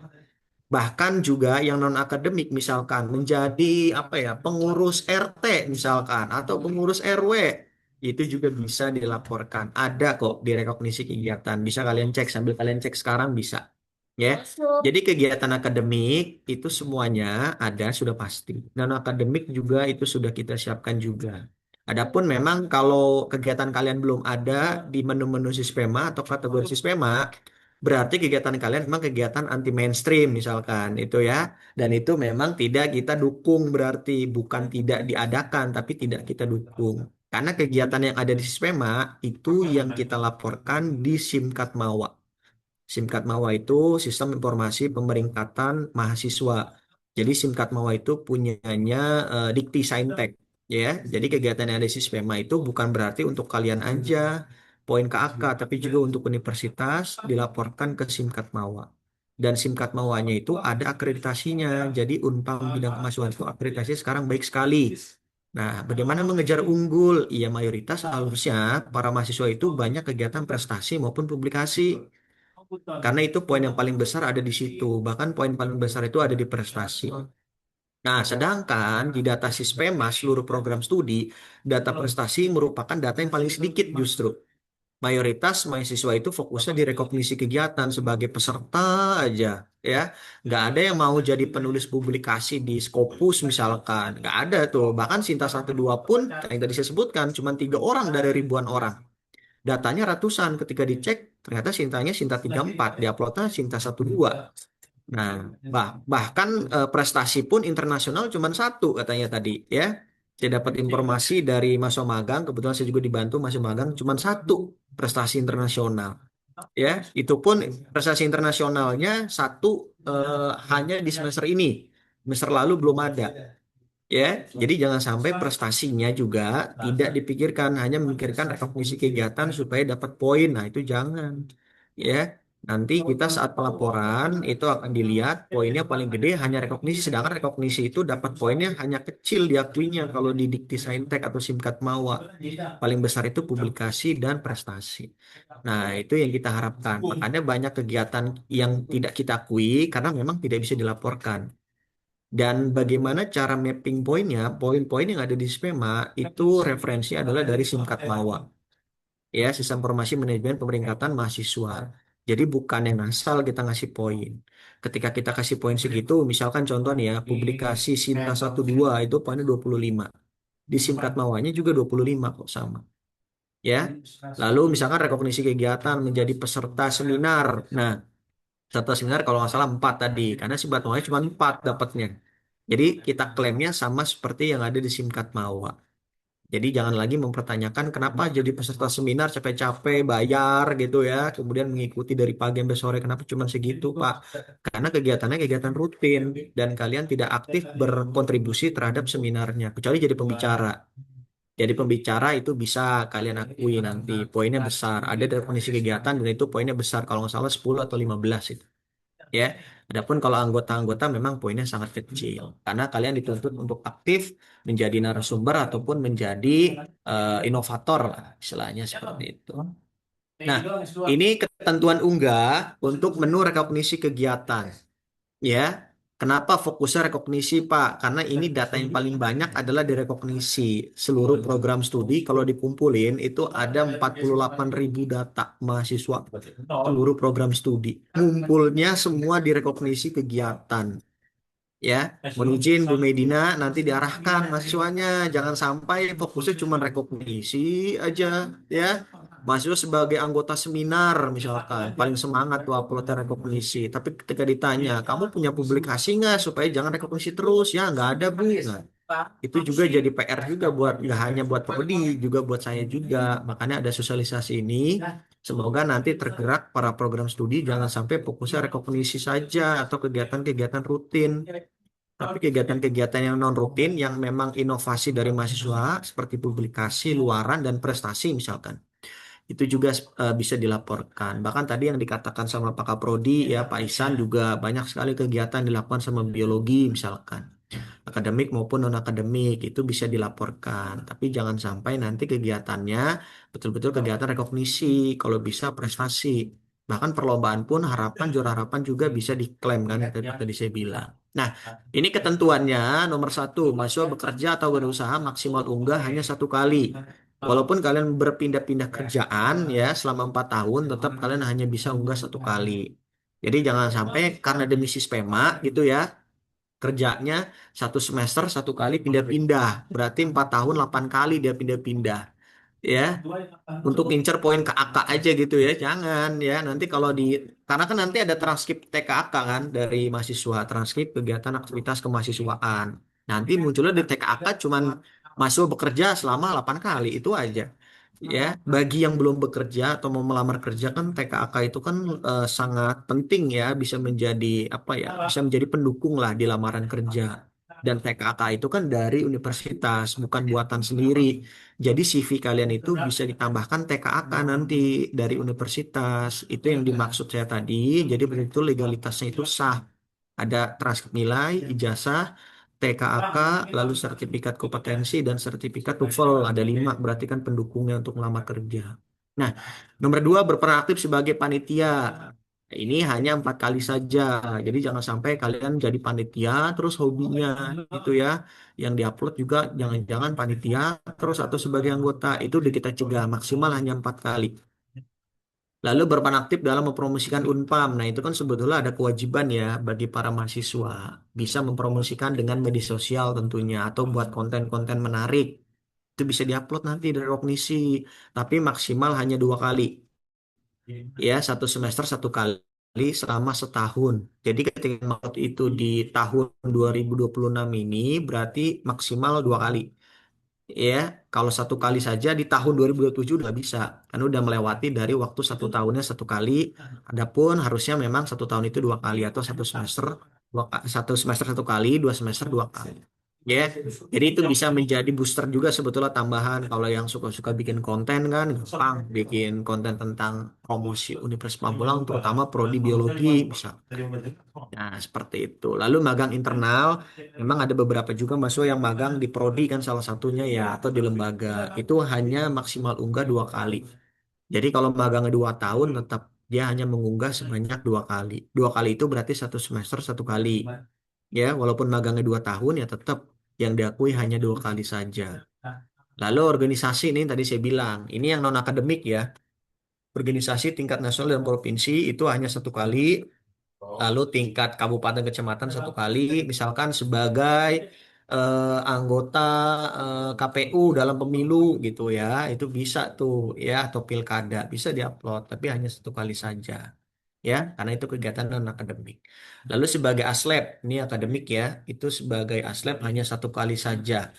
Bahkan juga yang non akademik misalkan menjadi apa ya, pengurus RT misalkan atau pengurus RW, itu juga bisa dilaporkan. Ada kok di rekognisi kegiatan. Bisa kalian cek sambil kalian cek sekarang bisa. Ya. Jadi kegiatan akademik itu semuanya ada sudah pasti. Non akademik juga itu sudah kita siapkan juga. Adapun memang kalau kegiatan kalian belum ada di menu-menu Sispema atau kategori Sispema, berarti kegiatan kalian memang kegiatan anti mainstream misalkan itu ya. Dan itu memang tidak kita dukung, berarti bukan tidak diadakan tapi tidak kita dukung. Karena kegiatan yang ada di Sispema itu yang kita laporkan di Simkat Mawa. Simkat Mawa itu sistem informasi pemeringkatan mahasiswa. Jadi Simkat Mawa itu punyanya Dikti Saintek, ya. Jadi kegiatan yang ada di Sispema itu bukan berarti untuk kalian aja poin KAK, tapi juga untuk universitas dilaporkan ke Simkat Mawa. Dan Simkat Mawanya itu ada akreditasinya. Jadi Unpam bidang kemahasiswaan itu akreditasi sekarang baik sekali. Nah, bagaimana mengejar unggul? Iya, mayoritas harusnya para mahasiswa itu banyak kegiatan prestasi maupun publikasi. Karena itu poin yang paling besar ada di situ. Bahkan poin paling besar itu ada di prestasi. Nah, sedangkan di data Sispema seluruh program studi, data prestasi merupakan data yang paling sedikit justru. Mayoritas mahasiswa itu fokusnya di rekognisi kegiatan sebagai peserta aja, ya. Nggak ada yang mau jadi penulis publikasi di Scopus misalkan. Nggak ada tuh. Bahkan Sinta 1 2 pun, yang tadi saya sebutkan, cuma 3 orang dari ribuan orang. Datanya ratusan, ketika dicek ternyata Sintanya Sinta 34, diuploadnya Sinta 1 2. Nah, bahkan prestasi pun internasional cuma satu katanya tadi, ya. Saya dapat informasi dari Mas Magang, kebetulan saya juga dibantu Mas Magang, cuma satu prestasi internasional, ya. Itu pun prestasi internasionalnya satu, hanya di semester ini. Semester lalu belum ada. Ya, jadi jangan sampai prestasinya juga tidak dipikirkan, hanya memikirkan rekognisi kegiatan supaya dapat poin. Nah, itu jangan. Ya, nanti kita saat pelaporan itu akan dilihat poinnya paling gede hanya rekognisi, sedangkan rekognisi itu dapat poinnya hanya kecil diakuinya kalau di Dikti Saintek atau Simkat Mawa. Paling besar itu publikasi dan prestasi. Nah, itu yang kita harapkan. Makanya banyak kegiatan yang tidak kita akui karena memang tidak bisa dilaporkan. Dan bagaimana cara mapping poinnya? Poin-poin yang ada di SPEMA itu referensi adalah dari SIMKAT MAWA, ya, Sistem Informasi Manajemen Pemeringkatan Mahasiswa. Jadi bukan yang asal kita ngasih poin. Ketika kita kasih poin segitu, misalkan contoh nih ya, publikasi Sinta 1 2 itu poinnya 25. Di SIMKAT MAWA-nya juga 25 kok sama. Ya. Lalu misalkan rekognisi kegiatan menjadi peserta seminar. Nah, peserta seminar kalau nggak salah 4 tadi, karena SIMKAT MAWA cuma 4 dapatnya. Jadi kita klaimnya sama seperti yang ada di SIMKAT MAWA. Jadi jangan lagi mempertanyakan kenapa jadi peserta seminar capek-capek bayar gitu ya, kemudian mengikuti dari pagi sampai sore, kenapa cuma segitu, Pak? Karena kegiatannya kegiatan rutin dan kalian tidak aktif berkontribusi terhadap seminarnya, kecuali jadi pembicara. Jadi pembicara itu bisa kalian akui nanti poinnya besar. Ada dari kondisi kegiatan dan itu poinnya besar, kalau nggak salah 10 atau 15 itu. Ya, adapun kalau anggota-anggota memang poinnya sangat kecil karena kalian dituntut untuk aktif menjadi narasumber ataupun menjadi inovator lah, istilahnya seperti itu. Nah, ini ketentuan unggah untuk menu rekognisi kegiatan. Ya, kenapa fokusnya rekognisi, Pak? Karena ini data yang paling banyak adalah di rekognisi. Seluruh program studi kalau dikumpulin itu ada 48.000 data mahasiswa. Seluruh program studi. Ngumpulnya semua di rekognisi kegiatan. Ya, mohon izin Bu Medina nanti diarahkan mahasiswanya. Jangan sampai fokusnya cuma rekognisi aja, ya. Mahasiswa sebagai anggota seminar misalkan paling semangat tuh upload rekognisi. Tapi ketika ditanya, kamu punya publikasi nggak supaya jangan rekognisi terus? Ya nggak ada Bu. Nah, itu juga jadi PR juga buat nggak hanya buat Prodi, juga buat saya juga. Makanya ada sosialisasi ini. Semoga nanti tergerak para program studi jangan sampai fokusnya rekognisi saja atau kegiatan-kegiatan rutin. Tapi kegiatan-kegiatan yang non rutin yang memang inovasi dari mahasiswa seperti publikasi, luaran dan prestasi misalkan itu juga bisa dilaporkan. Bahkan tadi yang dikatakan sama Pak Kaprodi ya Pak Ihsan juga banyak sekali kegiatan dilakukan sama biologi misalkan. Akademik maupun non akademik itu bisa dilaporkan. Tapi jangan sampai nanti kegiatannya betul-betul kegiatan rekognisi, kalau bisa prestasi. Bahkan perlombaan pun harapan juara harapan juga bisa diklaim kan tadi saya bilang. Nah, ini ketentuannya nomor 1, mahasiswa bekerja atau berusaha maksimal unggah hanya 1 kali. Walaupun kalian berpindah-pindah kerjaan ya selama 4 tahun, tetap kalian hanya bisa unggah 1 kali. Jadi jangan sampai karena demi SPEMA gitu ya, kerjanya 1 semester 1 kali pindah-pindah. Berarti 4 tahun 8 kali dia pindah-pindah. Ya, untuk ngincer poin KAK aja gitu ya, jangan ya. Nanti kalau di, karena kan nanti ada transkrip TKAK kan dari mahasiswa, transkrip kegiatan aktivitas kemahasiswaan. Nanti munculnya di TKAK cuman mahasiswa bekerja selama 8 kali itu aja. Ya, bagi yang belum bekerja atau mau melamar kerja kan TKAK itu kan sangat penting ya, bisa menjadi apa ya, bisa menjadi pendukung lah di lamaran kerja. Dan TKAK itu kan dari universitas, bukan buatan sendiri. Jadi CV kalian itu bisa ditambahkan TKAK nanti dari universitas. Itu yang dimaksud saya tadi. Jadi betul legalitasnya itu sah. Ada transkrip nilai, ijazah, TKAK, lalu sertifikat kompetensi dan sertifikat TOEFL. Ada 5, berarti kan pendukungnya untuk melamar kerja. Nah, nomor 2 berperan aktif sebagai panitia. Ini hanya 4 kali saja. Jadi jangan sampai kalian jadi panitia terus hobinya gitu ya. Yang diupload juga jangan-jangan panitia terus atau sebagai anggota. Itu udah kita cegah maksimal hanya 4 kali. Lalu berperan aktif dalam mempromosikan Unpam. Nah, itu kan sebetulnya ada kewajiban ya bagi para mahasiswa. Bisa mempromosikan dengan media sosial tentunya atau buat konten-konten menarik. Itu bisa diupload nanti dari Rognisi. Tapi maksimal hanya 2 kali. Ya, 1 semester 1 kali selama setahun. Jadi ketika maut itu di tahun 2026 ini berarti maksimal 2 kali. Ya, kalau 1 kali saja di tahun 2027 udah bisa, karena udah melewati dari waktu 1 tahunnya 1 kali. Adapun harusnya memang 1 tahun itu 2 kali atau 1 semester 1 semester 1 kali, 2 semester 2 kali. Ya, jadi itu bisa menjadi booster juga sebetulnya tambahan kalau yang suka-suka bikin konten kan, gampang bikin konten tentang promosi Universitas Pamulang, terutama prodi biologi bisa. Nah, seperti itu. Lalu magang internal, memang ada beberapa juga mahasiswa yang magang di prodi kan salah satunya ya, atau di lembaga. Itu hanya maksimal unggah 2 kali. Jadi kalau magangnya 2 tahun, tetap dia hanya mengunggah sebanyak 2 kali. 2 kali itu berarti 1 semester 1 kali. ya, walaupun magangnya 2 tahun ya tetap yang diakui hanya 2 kali saja. Lalu organisasi ini tadi saya bilang, ini yang non akademik ya. Organisasi tingkat nasional dan provinsi itu hanya 1 kali. Lalu tingkat kabupaten kecamatan 1 kali, misalkan sebagai anggota KPU dalam pemilu gitu ya, itu bisa tuh ya, atau pilkada bisa diupload, tapi hanya 1 kali saja ya, karena itu kegiatan non akademik. Lalu sebagai aslep, ini akademik ya, itu sebagai aslep hanya 1 kali saja.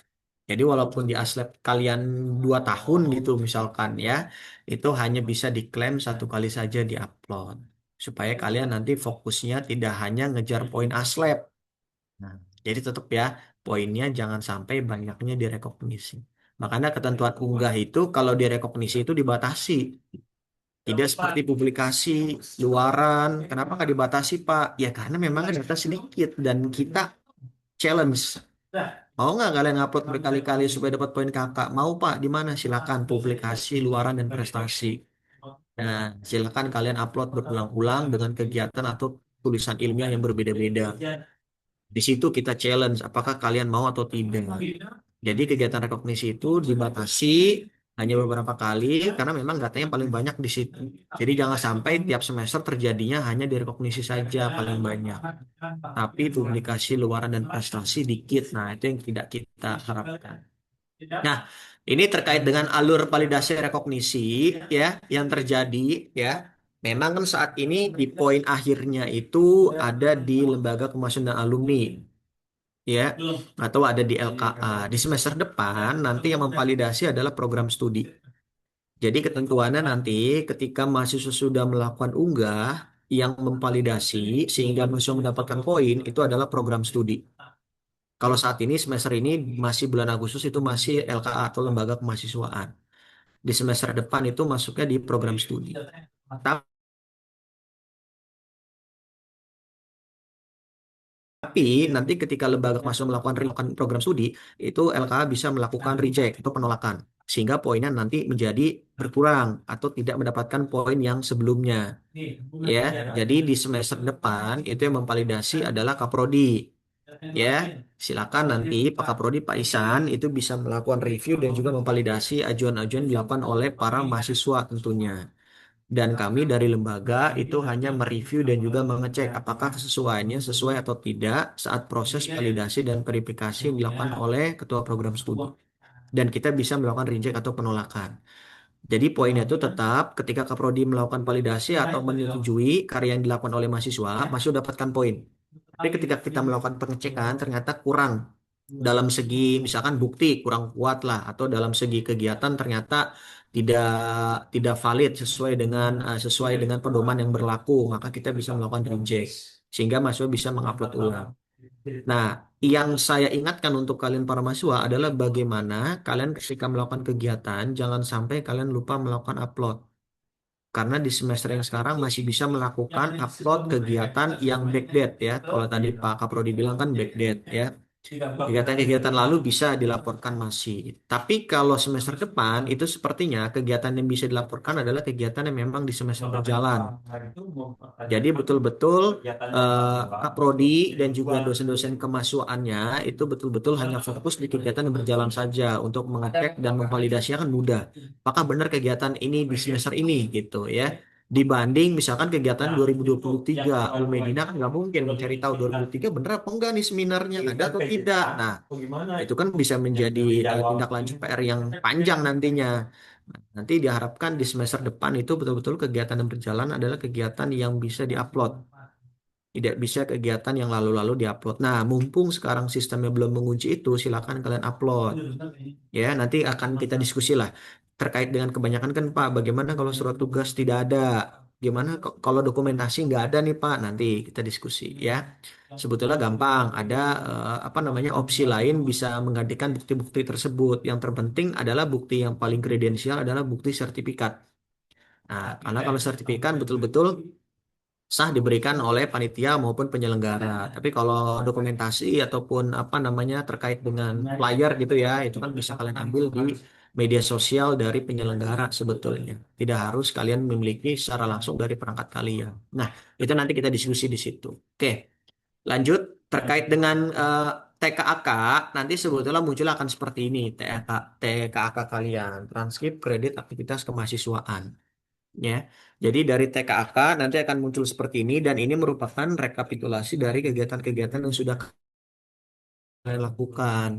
Jadi walaupun di aslep kalian 2 tahun gitu misalkan ya, itu hanya bisa diklaim 1 kali saja diupload. Supaya kalian nanti fokusnya tidak hanya ngejar poin aslep. Nah, jadi tetap ya, poinnya jangan sampai banyaknya direkognisi. Makanya ketentuan unggah itu kalau direkognisi itu dibatasi. Tidak seperti publikasi, luaran. Kenapa nggak dibatasi, Pak? Ya karena memang data sedikit dan kita challenge. Mau nggak kalian upload berkali-kali supaya dapat poin kakak? Mau Pak, di mana? Silakan publikasi, luaran, dan prestasi. Nah, silakan kalian upload berulang-ulang dengan kegiatan atau tulisan ilmiah yang berbeda-beda. Di situ kita challenge apakah kalian mau atau tidak. Jadi kegiatan rekognisi itu dibatasi hanya beberapa kali karena memang datanya paling banyak di situ. Jadi jangan sampai tiap semester terjadinya hanya di rekognisi saja paling banyak. Tapi publikasi luaran dan prestasi dikit. Nah, itu yang tidak kita harapkan. Nah, ini terkait dengan alur validasi rekognisi ya yang terjadi ya. Memang kan saat ini di poin akhirnya itu ada di Lembaga Kemahasiswaan dan Alumni ya, atau ada di LKA. Di semester depan nanti yang memvalidasi adalah program studi. Jadi ketentuannya nanti ketika mahasiswa sudah melakukan unggah, yang memvalidasi sehingga mahasiswa mendapatkan poin itu adalah program studi. Kalau saat ini semester ini masih bulan Agustus itu masih LKA atau lembaga kemahasiswaan. Di semester depan itu masuknya di program studi. Tapi nanti ketika lembaga kemahasiswaan melakukan program studi, itu LKA bisa melakukan reject atau penolakan. Sehingga poinnya nanti menjadi berkurang atau tidak mendapatkan poin yang sebelumnya. Ya, jadi di semester depan itu yang memvalidasi adalah Kaprodi. Ya, silakan nanti Pak Kaprodi, Pak Isan itu bisa melakukan review dan juga memvalidasi ajuan-ajuan dilakukan oleh para mahasiswa tentunya. Dan kami dari lembaga itu hanya mereview dan juga mengecek apakah sesuainya sesuai atau tidak saat proses validasi dan verifikasi yang dilakukan oleh ketua program studi. Dan kita bisa melakukan reject atau penolakan. Jadi poinnya itu tetap ketika Kaprodi melakukan validasi atau menyetujui karya yang dilakukan oleh mahasiswa, mahasiswa dapatkan poin. Tapi ketika kita melakukan pengecekan ternyata kurang dalam segi misalkan bukti kurang kuat lah atau dalam segi kegiatan ternyata tidak tidak valid sesuai dengan pedoman yang berlaku, maka kita bisa melakukan reject sehingga mahasiswa bisa mengupload ulang. Nah, yang saya ingatkan untuk kalian para mahasiswa adalah bagaimana kalian ketika melakukan kegiatan jangan sampai kalian lupa melakukan upload. Karena di semester yang sekarang masih bisa melakukan upload kegiatan yang backdate ya. Kalau tadi Pak Kaprodi bilang kan backdate ya. Kegiatan-kegiatan lalu bisa dilaporkan masih. Tapi kalau semester depan itu sepertinya kegiatan yang bisa dilaporkan adalah kegiatan yang memang di semester berjalan. Jadi betul-betul Kaprodi dan juga dosen-dosen kemahasiswaannya itu betul-betul hanya fokus di kegiatan yang berjalan saja untuk mengecek dan memvalidasinya kan mudah. Apakah benar kegiatan ini di semester ini gitu ya. Dibanding misalkan kegiatan 2023, Medina kan nggak mungkin mencari tahu 2023 bener apa enggak nih seminarnya ada atau tidak. Nah, itu kan bisa menjadi tindak lanjut PR yang panjang nantinya. Nanti diharapkan di semester depan itu betul-betul kegiatan yang berjalan adalah kegiatan yang bisa diupload. Tidak bisa kegiatan yang lalu-lalu diupload. Nah, mumpung sekarang sistemnya belum mengunci itu, silakan kalian upload. Ya, nanti akan kita diskusi lah terkait dengan kebanyakan kan Pak, bagaimana kalau surat tugas tidak ada? Gimana kalau dokumentasi nggak ada nih Pak? Nanti kita diskusi ya. Sebetulnya gampang, ada apa namanya opsi lain bisa menggantikan bukti-bukti tersebut. Yang terpenting adalah bukti yang paling kredensial adalah bukti sertifikat. Nah, karena kalau sertifikat betul-betul sah diberikan oleh panitia maupun penyelenggara. Tapi kalau dokumentasi ataupun apa namanya terkait dengan flyer gitu ya, itu kan bisa kalian ambil di media sosial dari penyelenggara sebetulnya. Tidak harus kalian memiliki secara langsung dari perangkat kalian. Nah, itu nanti kita diskusi di situ. Oke, lanjut. Terkait dengan TKAK, nanti sebetulnya muncul akan seperti ini TKAK kalian, transkrip kredit aktivitas kemahasiswaan. Ya, jadi dari TKAK nanti akan muncul seperti ini dan ini merupakan rekapitulasi dari kegiatan-kegiatan yang sudah kalian lakukan.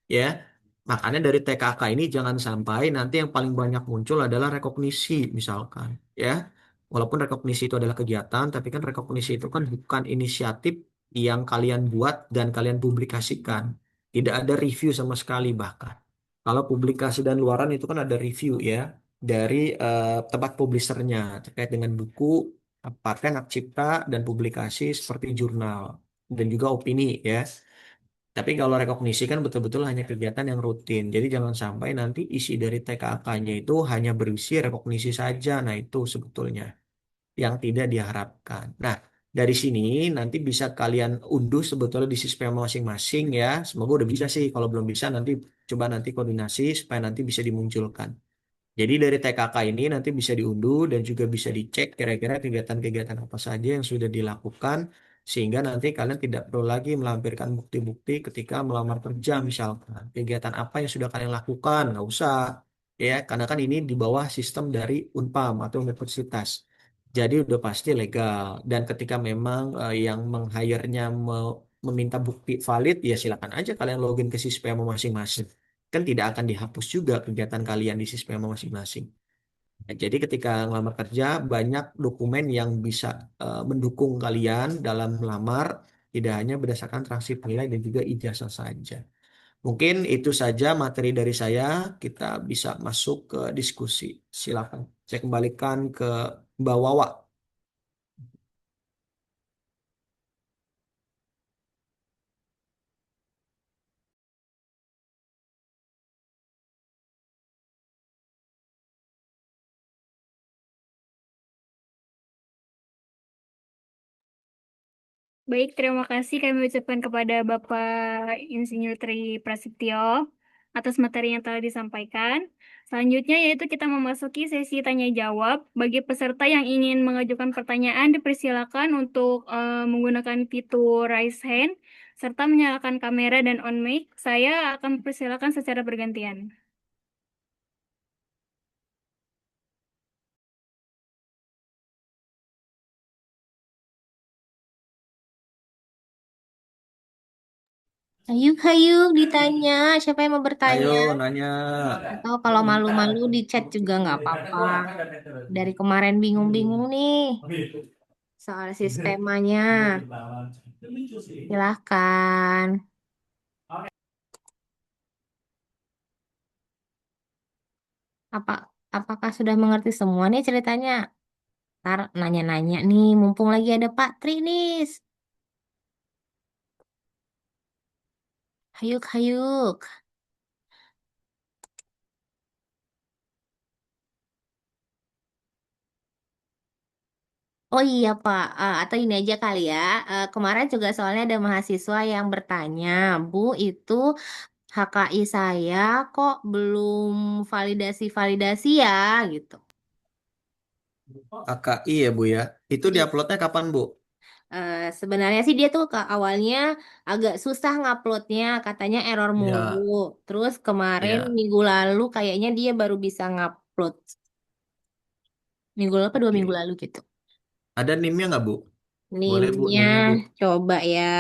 Ya, makanya dari TKAK ini jangan sampai nanti yang paling banyak muncul adalah rekognisi misalkan. Ya, walaupun rekognisi itu adalah kegiatan, tapi kan rekognisi itu kan bukan inisiatif yang kalian buat dan kalian publikasikan. Tidak ada review sama sekali bahkan. Kalau publikasi dan luaran itu kan ada review ya dari tempat publishernya terkait dengan buku, paten, hak cipta, dan publikasi seperti jurnal dan juga opini ya. Tapi kalau rekognisi kan betul-betul hanya kegiatan yang rutin. Jadi jangan sampai nanti isi dari TKK-nya itu hanya berisi rekognisi saja. Nah, itu sebetulnya yang tidak diharapkan. Nah, dari sini nanti bisa kalian unduh sebetulnya di sistem masing-masing ya. Semoga udah bisa sih. Kalau belum bisa nanti coba nanti koordinasi supaya nanti bisa dimunculkan. Jadi dari TKK ini nanti bisa diunduh dan juga bisa dicek kira-kira kegiatan-kegiatan apa saja yang sudah dilakukan sehingga nanti kalian tidak perlu lagi melampirkan bukti-bukti ketika melamar kerja misalkan. Kegiatan apa yang sudah kalian lakukan, nggak usah. Ya, karena kan ini di bawah sistem dari Unpam atau universitas. Jadi udah pasti legal. Dan ketika memang yang meng-hire-nya meminta bukti valid, ya silakan aja kalian login ke sistem masing-masing kan tidak akan dihapus juga kegiatan kalian di sistem masing-masing. Nah, jadi ketika ngelamar kerja banyak dokumen yang bisa mendukung kalian dalam melamar tidak hanya berdasarkan transkrip nilai dan juga ijazah saja. Mungkin itu saja materi dari saya. Kita bisa masuk ke diskusi. Silakan. Saya kembalikan ke Mbak Wawa. Baik, terima kasih kami ucapkan kepada Bapak Insinyur Tri Prasetyo atas materi yang telah disampaikan. Selanjutnya yaitu kita memasuki sesi tanya jawab. Bagi peserta yang ingin mengajukan pertanyaan, dipersilakan untuk menggunakan fitur raise hand serta menyalakan kamera dan on mic. Saya akan persilakan secara bergantian. Hayuk, ditanya. Siapa yang mau Ayo bertanya? nanya. Atau kalau malu-malu di chat juga nggak apa-apa. Dari kemarin bingung-bingung nih soal sistemanya. Silahkan. Apa, apakah sudah mengerti semua nih ceritanya? Ntar nanya-nanya nih, mumpung lagi ada Pak Tri nih. Hayuk. Oh iya Pak, atau ini aja kali ya. Kemarin juga soalnya ada mahasiswa yang bertanya, Bu, itu HKI saya kok belum validasi-validasi ya gitu. AKI ya Bu ya. Itu Iya. diuploadnya kapan Bu? Sebenarnya sih dia tuh ke awalnya agak susah nguploadnya, katanya error mulu. Ya, Terus kemarin ya. minggu lalu kayaknya dia baru bisa ngupload. Minggu lalu apa 2 minggu Oke. lalu gitu. Ada NIM-nya nggak Bu? Boleh Bu NIM-nya NIM-nya Bu. coba ya.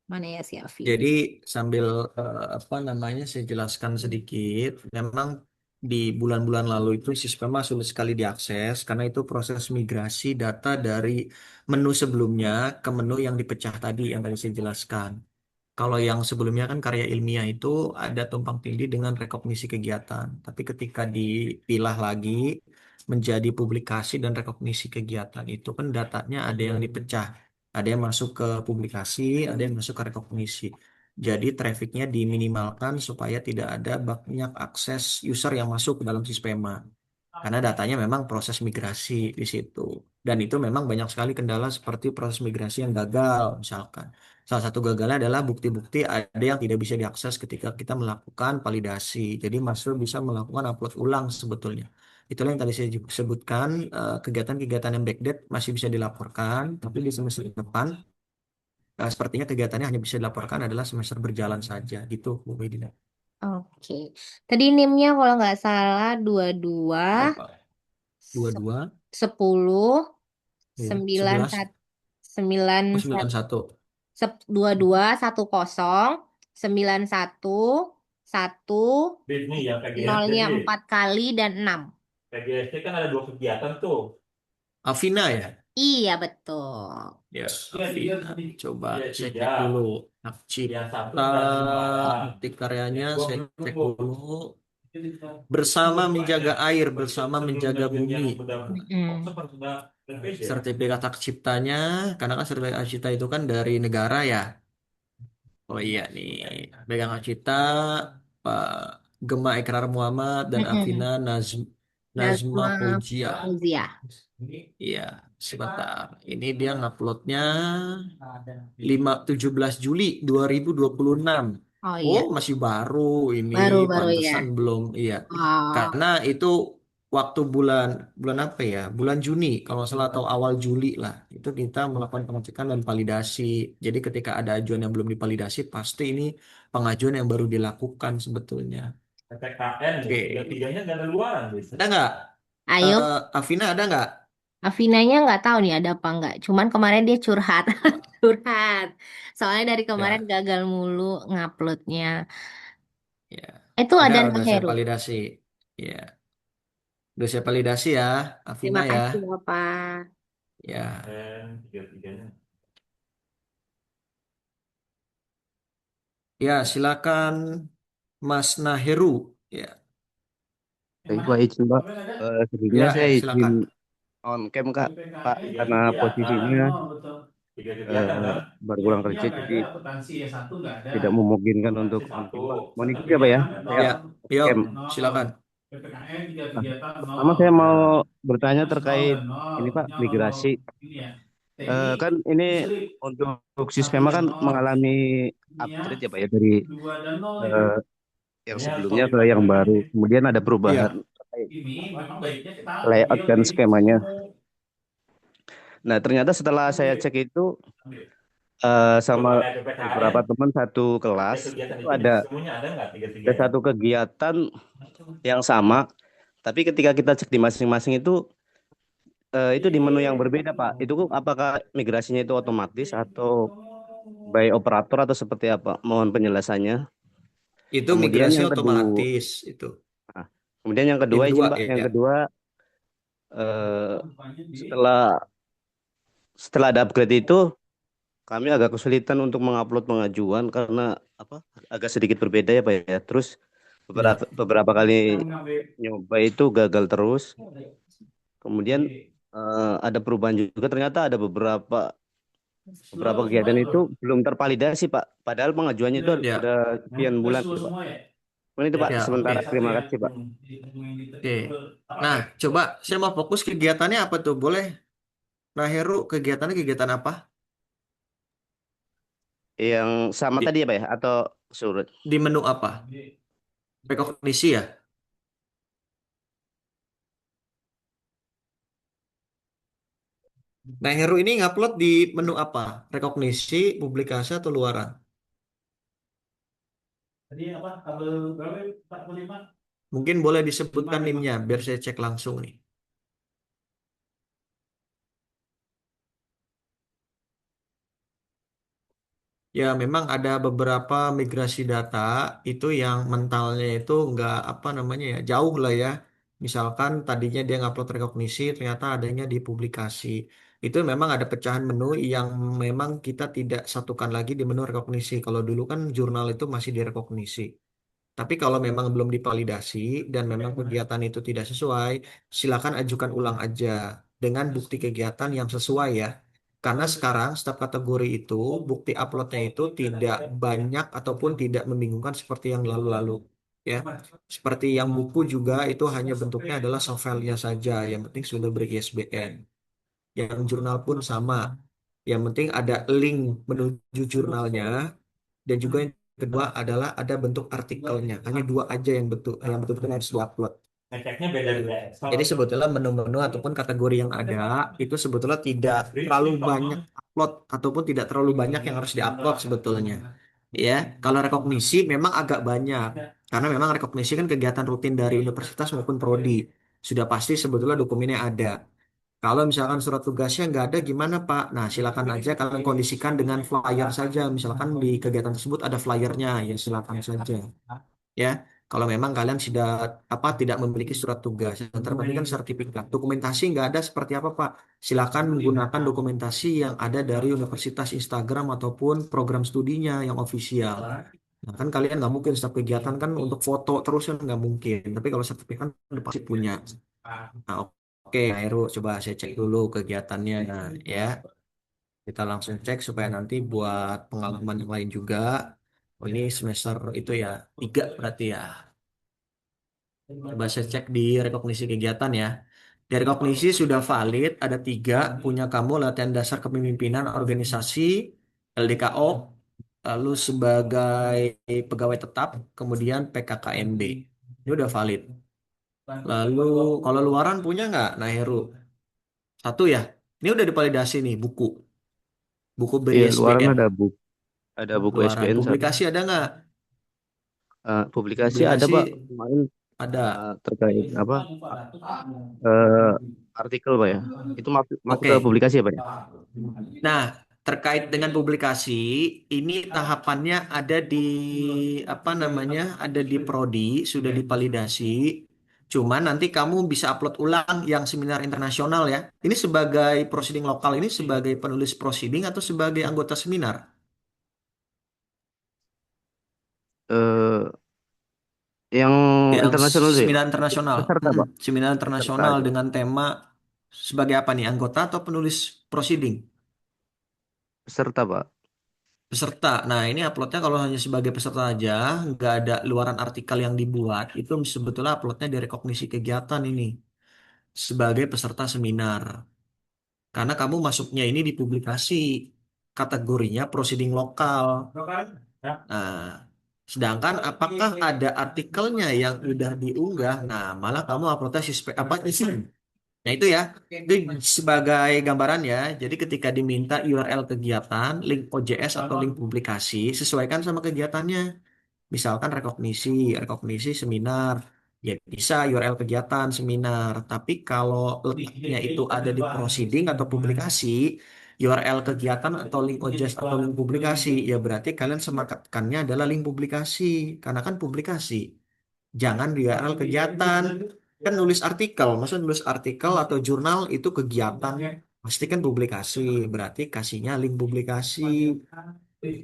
Mana ya si Afi? Jadi sambil apa namanya saya jelaskan sedikit. Memang di bulan-bulan lalu itu sistemnya sulit sekali diakses karena itu proses migrasi data dari menu sebelumnya ke menu yang dipecah tadi yang tadi saya jelaskan. Kalau yang sebelumnya kan karya ilmiah itu ada tumpang tindih dengan rekognisi kegiatan. Tapi ketika dipilah lagi menjadi publikasi dan rekognisi kegiatan itu kan datanya ada yang dipecah. Ada yang masuk ke publikasi, ada yang masuk ke rekognisi. Jadi trafficnya diminimalkan supaya tidak ada banyak akses user yang masuk ke dalam sistema. Karena datanya memang proses migrasi di situ. Dan itu memang banyak sekali kendala seperti proses migrasi yang gagal misalkan. Salah satu gagalnya adalah bukti-bukti ada yang tidak bisa diakses ketika kita melakukan validasi. Jadi mahasiswa bisa melakukan upload ulang sebetulnya. Itulah yang tadi saya sebutkan, kegiatan-kegiatan yang backdate masih bisa dilaporkan, tapi di semester depan Sepertinya kegiatannya hanya bisa dilaporkan adalah semester berjalan saja gitu, Bu Medina. Oke. Tadi NIM-nya kalau nggak salah 22, Berapa? se- 22, 10, ya, 9, 11, 9, oh, 91. 22, 10, 91, 1, Ini yang PGSD nolnya nih. 4 kali dan 6. PGSD kan ada 2 kegiatan tuh. Afina ya? Iya, betul. Ya, Iya, Afina. Coba Iya, saya 3. cek dulu. Hak Yang satu cipta, berarti muara. bukti karyanya Gua saya belum cek gua. dulu. Bersama menjaga air, bersama Sebelum menjaga dan bumi. yang udah Mm-mm. sempat sudah berbeda. Sertifikat hak ciptanya, karena kan sertifikat hak cipta itu kan dari negara ya. Oh iya nih, pegang hak cipta Pak Gema Ikrar Muhammad dan Afina Mm-mm. Nazma Nazma Fauzia. Fauzia. Iya, sebentar. Ini dia nguploadnya 17 Juli 2026. Oh Oh, iya, masih baru ini, baru-baru ya. pantesan belum. Iya, Oh, karena itu waktu bulan bulan apa ya? Bulan Juni kalau nggak salah atau awal Juli lah. Itu kita melakukan pengecekan dan validasi. Jadi ketika ada ajuan yang belum divalidasi, pasti ini pengajuan yang baru dilakukan sebetulnya. PPKN Oke, 3-3-nya nggak ada luaran. ada nggak? ayo. Afina ada nggak? Afinanya nggak tahu nih ada apa nggak. Cuman kemarin dia curhat, curhat. Soalnya dari kemarin Ya, gagal mulu nguploadnya. ya. Itu ada Udah saya Heru. validasi. Ya, udah saya validasi ya, Afina Terima ya. kasih Bapak. Ya, 3-3-nya. ya silakan Mas Naheru. Ya, Baik, Pak izin Pak. Sebelumnya ya, saya izin silakan. on cam Kak, Pak, karena 3 posisinya kegiatan. 3 kegiatan eh, kan? baru pulang kerja jadi tidak memungkinkan untuk Akuntansi on satu. cam Pak. Mohon Satu izin ya Pak ya, kegiatan saya Ya, nol. off yuk, cam. silakan. Nah, pertama saya mau Nah, bertanya terkait ini Pak, migrasi. Kan ini untuk Sistema kan mengalami upgrade ya Pak ya dari eh, yang ini harus sebelumnya kalau ke yang baru. dipelajari. Kemudian ada perubahan Iya, terkait Memang baiknya kita layout ambil dan di skemanya. semua. Nah, ternyata setelah saya cek itu sama Contohnya beberapa PPKN, teman satu kelas kegiatan itu itu di semuanya ada nggak ada 3-3-nya? satu kegiatan yang sama, tapi ketika kita cek di masing-masing itu di menu yang berbeda, Pak. Itu apakah migrasinya itu otomatis atau by operator atau seperti apa? Mohon penjelasannya. itu Kemudian migrasi yang kedua, otomatis itu. nah, kemudian yang kedua Yang izin kedua, Pak, yang ya. kedua eh, setelah setelah ada upgrade itu kami agak kesulitan untuk mengupload pengajuan karena apa? Agak sedikit berbeda ya Pak ya. Terus Ya. beberapa kali nyoba itu gagal terus. Kemudian ada perubahan juga. Ternyata ada beberapa kegiatan itu belum tervalidasi Pak. Padahal pengajuannya itu Ya, udah sekian bulan gitu Pak. Mungkin itu Pak. ya, Sementara oke. terima kasih Pak. Oke. Nah, coba saya mau fokus kegiatannya apa tuh? Boleh, Naheru, kegiatannya kegiatan apa? Yang sama Di, tadi ya Pak ya? Atau surut? di menu apa? Rekognisi ya? Naheru ini ngupload di menu apa? Rekognisi, publikasi, atau luaran? Tadi apa? Tabel berapa? 45. Mungkin boleh disebutkan NIM-nya, biar saya cek langsung nih. Ya, memang ada beberapa migrasi data itu yang mentalnya itu nggak apa namanya ya jauh lah ya. Misalkan tadinya dia ngupload rekognisi, ternyata adanya di publikasi. Itu memang ada pecahan menu yang memang kita tidak satukan lagi di menu rekognisi. Kalau dulu kan jurnal itu masih di rekognisi. Tapi kalau memang belum divalidasi dan memang kegiatan itu tidak sesuai, silakan ajukan ulang aja dengan bukti kegiatan yang sesuai ya. Karena sekarang setiap kategori itu bukti uploadnya itu tidak banyak ataupun tidak membingungkan seperti yang lalu-lalu. Ya, seperti yang buku juga itu hanya bentuknya adalah soft file-nya saja. Yang penting sudah ber-ISBN. Yang jurnal pun sama. Yang penting ada link menuju jurnalnya dan juga yang kedua adalah ada bentuk artikelnya. Hanya dua aja yang betul-betul harus diupload. Ngeceknya beda-beda. Jadi sebetulnya menu-menu ataupun kategori yang ada itu sebetulnya tidak terlalu banyak diupload ataupun tidak terlalu banyak yang harus diupload sebetulnya. Ya, kalau rekognisi memang agak banyak karena memang rekognisi kan kegiatan rutin dari universitas maupun prodi. Sudah pasti sebetulnya dokumennya ada. Kalau misalkan surat tugasnya nggak ada gimana Pak? Nah, silakan aja kalian kondisikan dengan flyer saja. Misalkan di kegiatan tersebut ada flyernya, ya silakan saja. Ya, kalau memang kalian sudah tidak memiliki surat tugas, yang terpenting kan sertifikat. Dokumentasi nggak ada seperti apa Pak? Silakan menggunakan dokumentasi yang ada dari Universitas Instagram ataupun program studinya yang ofisial. Nah, kan kalian nggak mungkin setiap kegiatan kan untuk foto terus kan nggak mungkin. Tapi kalau sertifikat kan udah pasti punya. Nah, oke, Nah, Heru, coba saya cek dulu kegiatannya. Nah, ya, kita langsung cek supaya nanti buat pengalaman yang lain juga. Oh, ini semester itu ya, 3 berarti ya. Coba saya cek di rekognisi kegiatan ya. Di rekognisi sudah valid, ada 3, punya kamu latihan dasar kepemimpinan organisasi, LDKO, lalu sebagai pegawai tetap, kemudian PKKMB. Ini udah valid. Lalu kalau luaran punya nggak? Nah, Heru. 1 ya. Ini udah divalidasi nih buku. Buku beri Iya, luaran SBM. ada buku Luaran. SBN satu. Publikasi ada nggak? Publikasi ada Publikasi Pak, kemarin ada. terkait apa eh, artikel Pak ya. Itu masuk ke Oke. publikasi ya Pak ya? Nah, terkait dengan publikasi, ini tahapannya ada di ada di prodi, sudah divalidasi. Cuman nanti kamu bisa upload ulang yang seminar internasional ya. Ini sebagai proceeding lokal, ini sebagai penulis proceeding atau sebagai anggota seminar? Eh, yang Yang internasional itu ya Pak? seminar internasional. Peserta Pak, Seminar peserta internasional aja. dengan tema sebagai apa nih? Anggota atau penulis proceeding? Peserta Pak. Peserta. Nah, ini uploadnya kalau hanya sebagai peserta aja, nggak ada luaran artikel yang dibuat, itu sebetulnya uploadnya di rekognisi kegiatan ini sebagai peserta seminar. Karena kamu masuknya ini di publikasi, kategorinya proceeding lokal. Nah, sedangkan apakah ada artikelnya yang udah diunggah? Nah, malah kamu uploadnya isi. Nah itu ya, itu sebagai gambaran ya. Jadi ketika diminta URL kegiatan, link OJS atau link publikasi, sesuaikan sama kegiatannya. Misalkan rekognisi seminar, ya bisa URL kegiatan seminar. Tapi kalau letaknya itu ada di proceeding atau publikasi, URL kegiatan atau link OJS atau link publikasi, ya berarti kalian semakatkannya adalah link publikasi, karena kan publikasi. Jangan di URL kegiatan. Kan nulis artikel, maksud nulis artikel atau jurnal itu kegiatan. Pasti kan publikasi, berarti kasihnya link publikasi.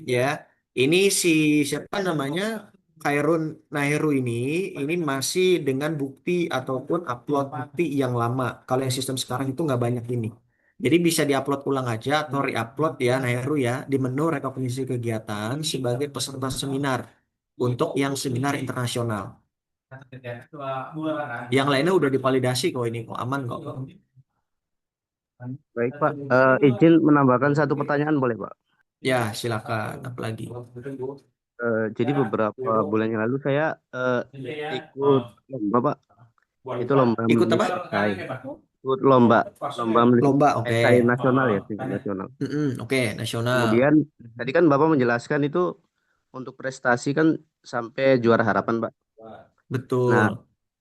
Ya, ini si siapa namanya? Khairun Naheru ini masih dengan bukti ataupun upload bukti yang lama. Kalau yang sistem sekarang itu nggak banyak ini. Jadi bisa diupload ulang aja atau reupload ya Naheru ya di menu rekognisi kegiatan sebagai peserta seminar untuk yang seminar internasional. Yang lainnya udah divalidasi kok ini kok aman kok. Baik Pak. Izin menambahkan satu pertanyaan boleh Pak? Ya, silakan. Apalagi. Jadi beberapa bulan yang lalu saya ikut lomba Pak. Itu lomba Ikut menulis apa? esai. Ikut lomba menulis Lomba, oke. esai nasional ya, tingkat nasional. Oke, nasional. Kemudian tadi kan Bapak menjelaskan itu untuk prestasi kan sampai juara harapan Pak. Nah, Betul.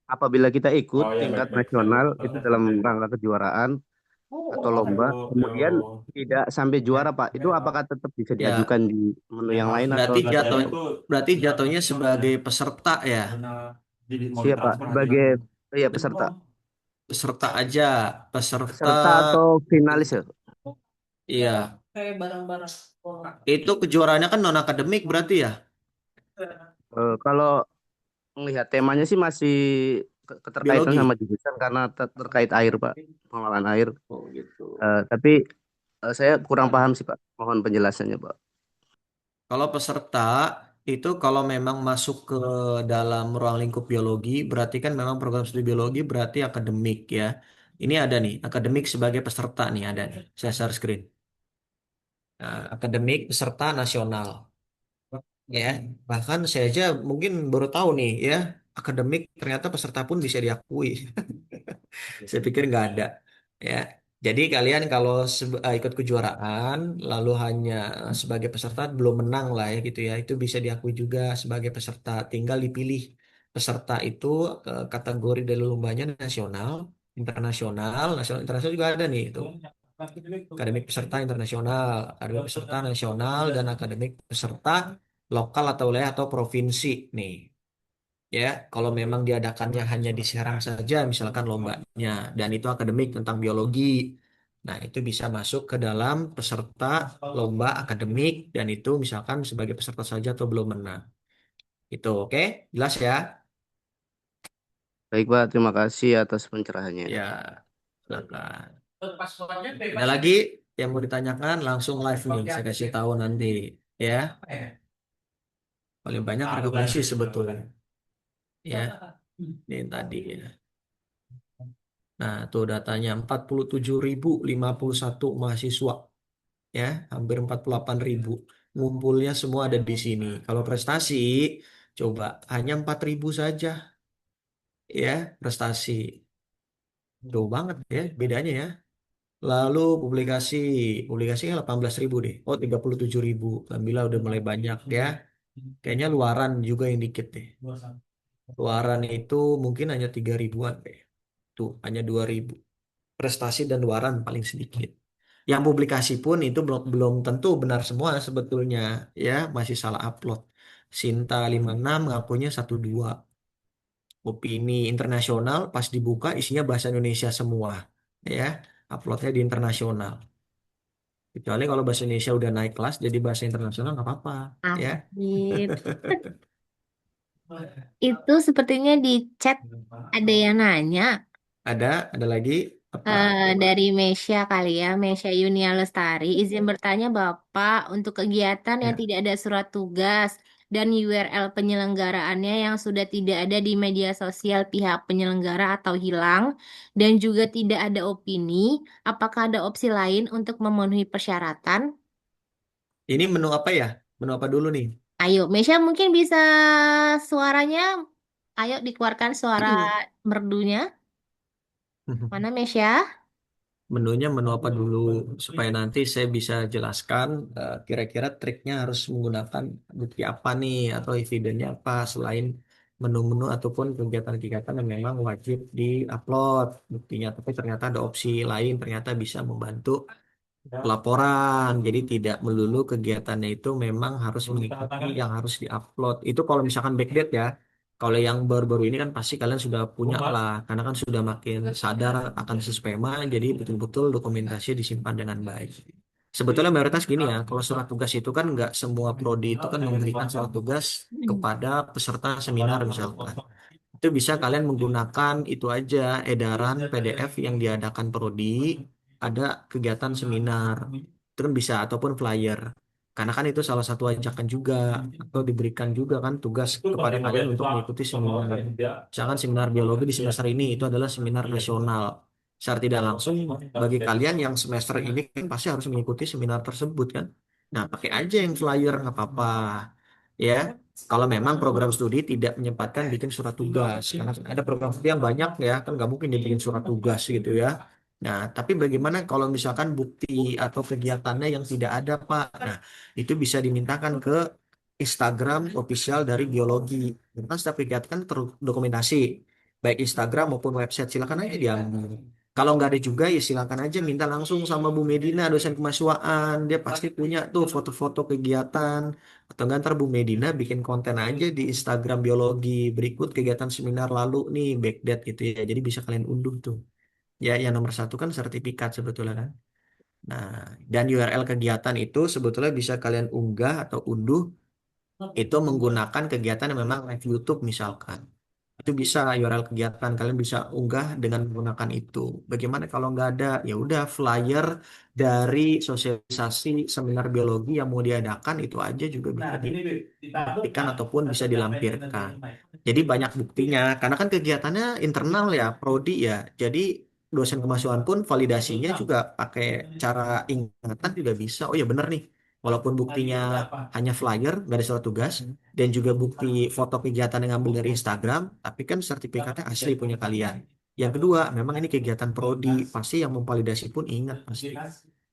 apabila kita ikut tingkat nasional itu dalam rangka kejuaraan atau lomba, kemudian tidak sampai juara Pak, itu apakah tetap bisa Ya, diajukan di menu yang lain atau berarti jatuhnya sebagai peserta ya. siapa sebagai ya peserta Peserta aja, peserta. peserta atau finalis ya? Iya. Itu kejuaraannya kan non akademik berarti ya. Kalau melihat temanya sih masih keterkaitan Biologi. sama jurusan karena terkait air Pak, pengelolaan air. Oh gitu. Tapi saya kurang paham sih Pak. Mohon penjelasannya Pak. Kalau peserta itu kalau memang masuk ke dalam ruang lingkup biologi, berarti kan memang program studi biologi berarti akademik ya. Ini ada nih, akademik sebagai peserta nih ada nih. Saya share screen. Nah, akademik peserta nasional ya. Bahkan saya aja mungkin baru tahu nih ya, akademik ternyata peserta pun bisa diakui. Saya pikir nggak ada ya. Jadi kalian kalau ikut kejuaraan lalu hanya sebagai peserta belum menang lah ya gitu ya. Itu bisa diakui juga sebagai peserta. Tinggal dipilih peserta itu kategori dari lombanya nasional, internasional, nasional internasional juga ada nih itu. Akademik peserta internasional, akademik peserta nasional dan akademik peserta lokal atau wilayah atau provinsi nih. Ya, kalau memang diadakannya hanya di Serang saja, misalkan lombanya, dan itu akademik tentang biologi, nah itu bisa masuk ke dalam peserta lomba akademik, dan itu misalkan sebagai peserta saja atau belum menang. Itu oke? Jelas ya? Baik Pak, terima kasih atas pencerahannya. Ya, silakan. Ada lagi yang mau ditanyakan langsung live nih, saya kasih tahu nanti. Ya, paling banyak rekomendasi sebetulnya. Ya, ini tadi ya. Nah, tuh datanya 47.051 mahasiswa, ya, hampir 48.000. Ngumpulnya semua ada di sini. Kalau prestasi, coba hanya 4.000 saja, ya, prestasi. Jauh banget ya bedanya ya. Lalu publikasi, publikasinya 18.000 deh. Oh, 37.000. Alhamdulillah udah mulai banyak ya. Kayaknya luaran juga yang dikit deh. Luaran itu mungkin hanya 3.000-an deh. Tuh, hanya 2.000. Prestasi dan luaran paling sedikit. Yang publikasi pun itu belum belum tentu benar semua sebetulnya, ya, masih salah upload. Sinta 56 ngakunya 12. Opini internasional pas dibuka isinya bahasa Indonesia semua, ya. Uploadnya di internasional. Kecuali kalau bahasa Indonesia udah naik kelas jadi bahasa internasional nggak apa-apa, ya. Asik. Itu sepertinya di chat ada yang nanya. Ada lagi apa? Coba. Dari Mesya kali ya, Mesya Yunia Lestari. Izin bertanya Bapak, untuk kegiatan yang Ya. tidak ada surat tugas dan URL penyelenggaraannya yang sudah tidak ada di media sosial pihak penyelenggara atau hilang, dan juga tidak ada opini, apakah ada opsi lain untuk memenuhi persyaratan? Ini menu apa ya? Menu apa dulu nih? Ayo, Mesya mungkin bisa suaranya, ayo dikeluarkan suara merdunya. Mana Mesya? Menunya menu apa dulu supaya nanti saya bisa jelaskan kira-kira triknya harus menggunakan bukti apa nih atau evidennya apa selain menu-menu ataupun kegiatan-kegiatan yang memang wajib di-upload buktinya, tapi ternyata ada opsi lain ternyata bisa membantu pelaporan. Jadi tidak melulu kegiatannya itu memang harus mengikuti yang harus diupload. Itu kalau misalkan backdate ya. Kalau yang baru-baru ini kan pasti kalian sudah punya lah, karena kan sudah makin sadar akan sispema, jadi betul-betul dokumentasi disimpan dengan baik. Sebetulnya mayoritas gini ya, kalau surat tugas itu kan nggak semua prodi itu kan memberikan surat tugas kepada peserta seminar misalkan. Itu bisa kalian menggunakan itu aja edaran PDF yang diadakan prodi, ada kegiatan seminar. Itu kan bisa ataupun flyer. Karena kan itu salah satu ajakan juga atau diberikan juga kan tugas kepada kalian untuk mengikuti seminar. Misalkan seminar biologi di semester ini itu adalah seminar nasional. Secara tidak langsung bagi kalian yang semester ini kan pasti harus mengikuti seminar tersebut kan. Nah, pakai aja yang flyer nggak apa-apa. Ya, kalau memang program studi tidak menyempatkan bikin surat tugas, karena ada program studi yang banyak ya, kan nggak mungkin dibikin surat tugas gitu ya. Nah, tapi bagaimana kalau misalkan bukti atau kegiatannya yang tidak ada, Pak? Nah, itu bisa dimintakan ke Instagram official dari biologi. Kan setiap kegiatan kan terdokumentasi, baik Instagram maupun website. Silakan aja diambil. Kalau nggak ada juga ya silakan aja minta langsung sama Bu Medina, dosen kemahasiswaan. Dia pasti punya tuh foto-foto kegiatan. Atau nggak ntar Bu Medina bikin konten aja di Instagram biologi. Berikut kegiatan seminar lalu nih, backdate gitu ya. Jadi bisa kalian unduh tuh. Ya, yang nomor satu kan sertifikat sebetulnya kan. Nah, dan URL kegiatan itu sebetulnya bisa kalian unggah atau unduh itu menggunakan kegiatan yang memang live YouTube misalkan. Itu bisa URL kegiatan kalian bisa unggah dengan menggunakan itu. Bagaimana kalau nggak ada? Ya udah flyer dari sosialisasi seminar biologi yang mau diadakan itu aja juga bisa dibuktikan ataupun bisa dilampirkan. Jadi banyak buktinya karena kan kegiatannya internal ya, prodi ya. Jadi dosen kemahasiswaan pun validasinya juga pakai cara ingatan juga bisa. Oh ya bener nih. Walaupun buktinya hanya flyer, nggak ada surat tugas, dan juga bukti foto kegiatan yang ngambil dari Instagram, tapi kan sertifikatnya asli punya kalian. Yang kedua, memang ini kegiatan prodi, pasti yang memvalidasi pun ingat pasti.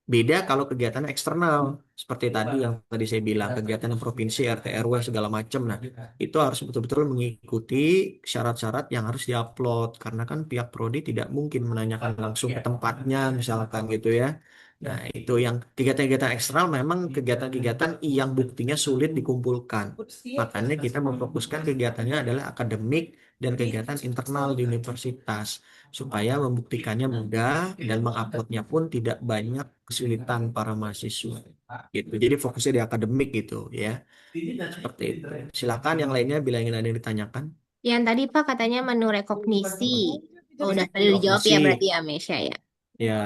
Beda kalau kegiatan eksternal, seperti tadi yang tadi saya bilang, kegiatan yang provinsi, RT, RW, segala macam. Nah, itu harus betul-betul mengikuti syarat-syarat yang harus diupload. Karena kan pihak prodi tidak mungkin menanyakan langsung ke tempatnya, misalkan gitu ya. Nah, itu yang kegiatan-kegiatan eksternal memang kegiatan-kegiatan yang buktinya sulit dikumpulkan. Makanya kita memfokuskan kegiatannya adalah akademik dan kegiatan internal di universitas supaya membuktikannya mudah dan menguploadnya pun tidak banyak kesulitan para mahasiswa gitu. Jadi fokusnya di akademik gitu ya. Seperti itu. Silakan yang lainnya bila ingin ada yang ditanyakan. Yang tadi Pak katanya menu rekognisi. Oh, udah tadi dijawab ya Kognisi berarti ya Mesya ya. ya.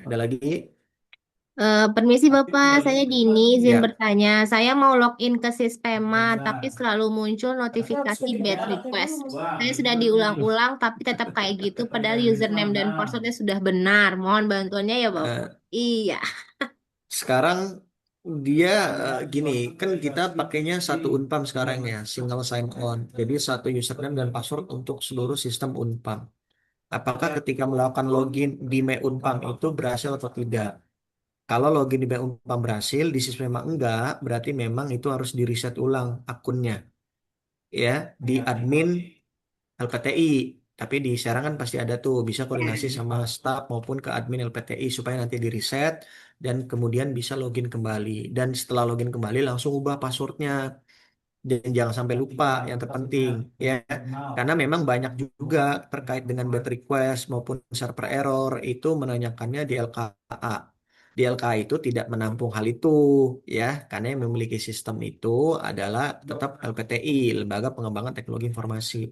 Ada lagi? Permisi Bapak, saya Dini, izin Ya. bertanya. Saya mau login ke Sistema, tapi selalu muncul notifikasi bad request. Saya sudah diulang-ulang, tapi tetap kayak gitu, padahal username dan passwordnya sudah benar. Mohon bantuannya ya Bapak. Eh, Iya. Sekarang dia gini, kan kita pakainya satu Unpam sekarang ya, single sign on. Jadi satu username dan password untuk seluruh sistem Unpam. Apakah ketika melakukan login di Me Unpam itu berhasil atau tidak? Kalau login di Me Unpam berhasil, di memang enggak, berarti memang itu harus di reset ulang akunnya ya di admin LPTI. Tapi di sekarang kan pasti ada tuh, bisa koordinasi sama staff maupun ke admin LPTI supaya nanti di reset dan kemudian bisa login kembali. Dan setelah login kembali langsung ubah passwordnya. Dan jangan sampai lupa yang terpenting ya. Karena memang banyak juga terkait dengan bad request maupun server error itu menanyakannya di LKA. Di LKA itu tidak menampung hal itu ya, karena yang memiliki sistem itu adalah tetap LPTI, Lembaga Pengembangan Teknologi Informasi.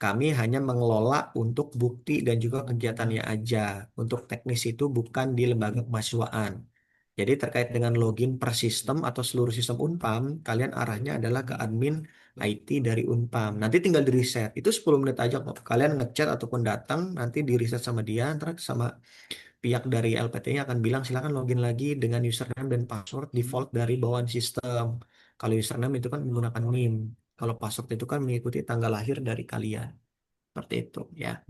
Kami hanya mengelola untuk bukti dan juga kegiatannya aja. Untuk teknis itu bukan di lembaga kemahasiswaan. Jadi terkait dengan login per sistem atau seluruh sistem Unpam, kalian arahnya adalah ke admin IT dari Unpam. Nanti tinggal di reset. Itu 10 menit aja kok. Kalian ngechat ataupun datang, nanti di reset sama dia, ntar sama pihak dari LPT-nya akan bilang silakan login lagi dengan username dan password default dari bawaan sistem. Kalau username itu kan menggunakan NIM. Kalau password itu kan mengikuti tanggal lahir dari kalian. Seperti itu ya.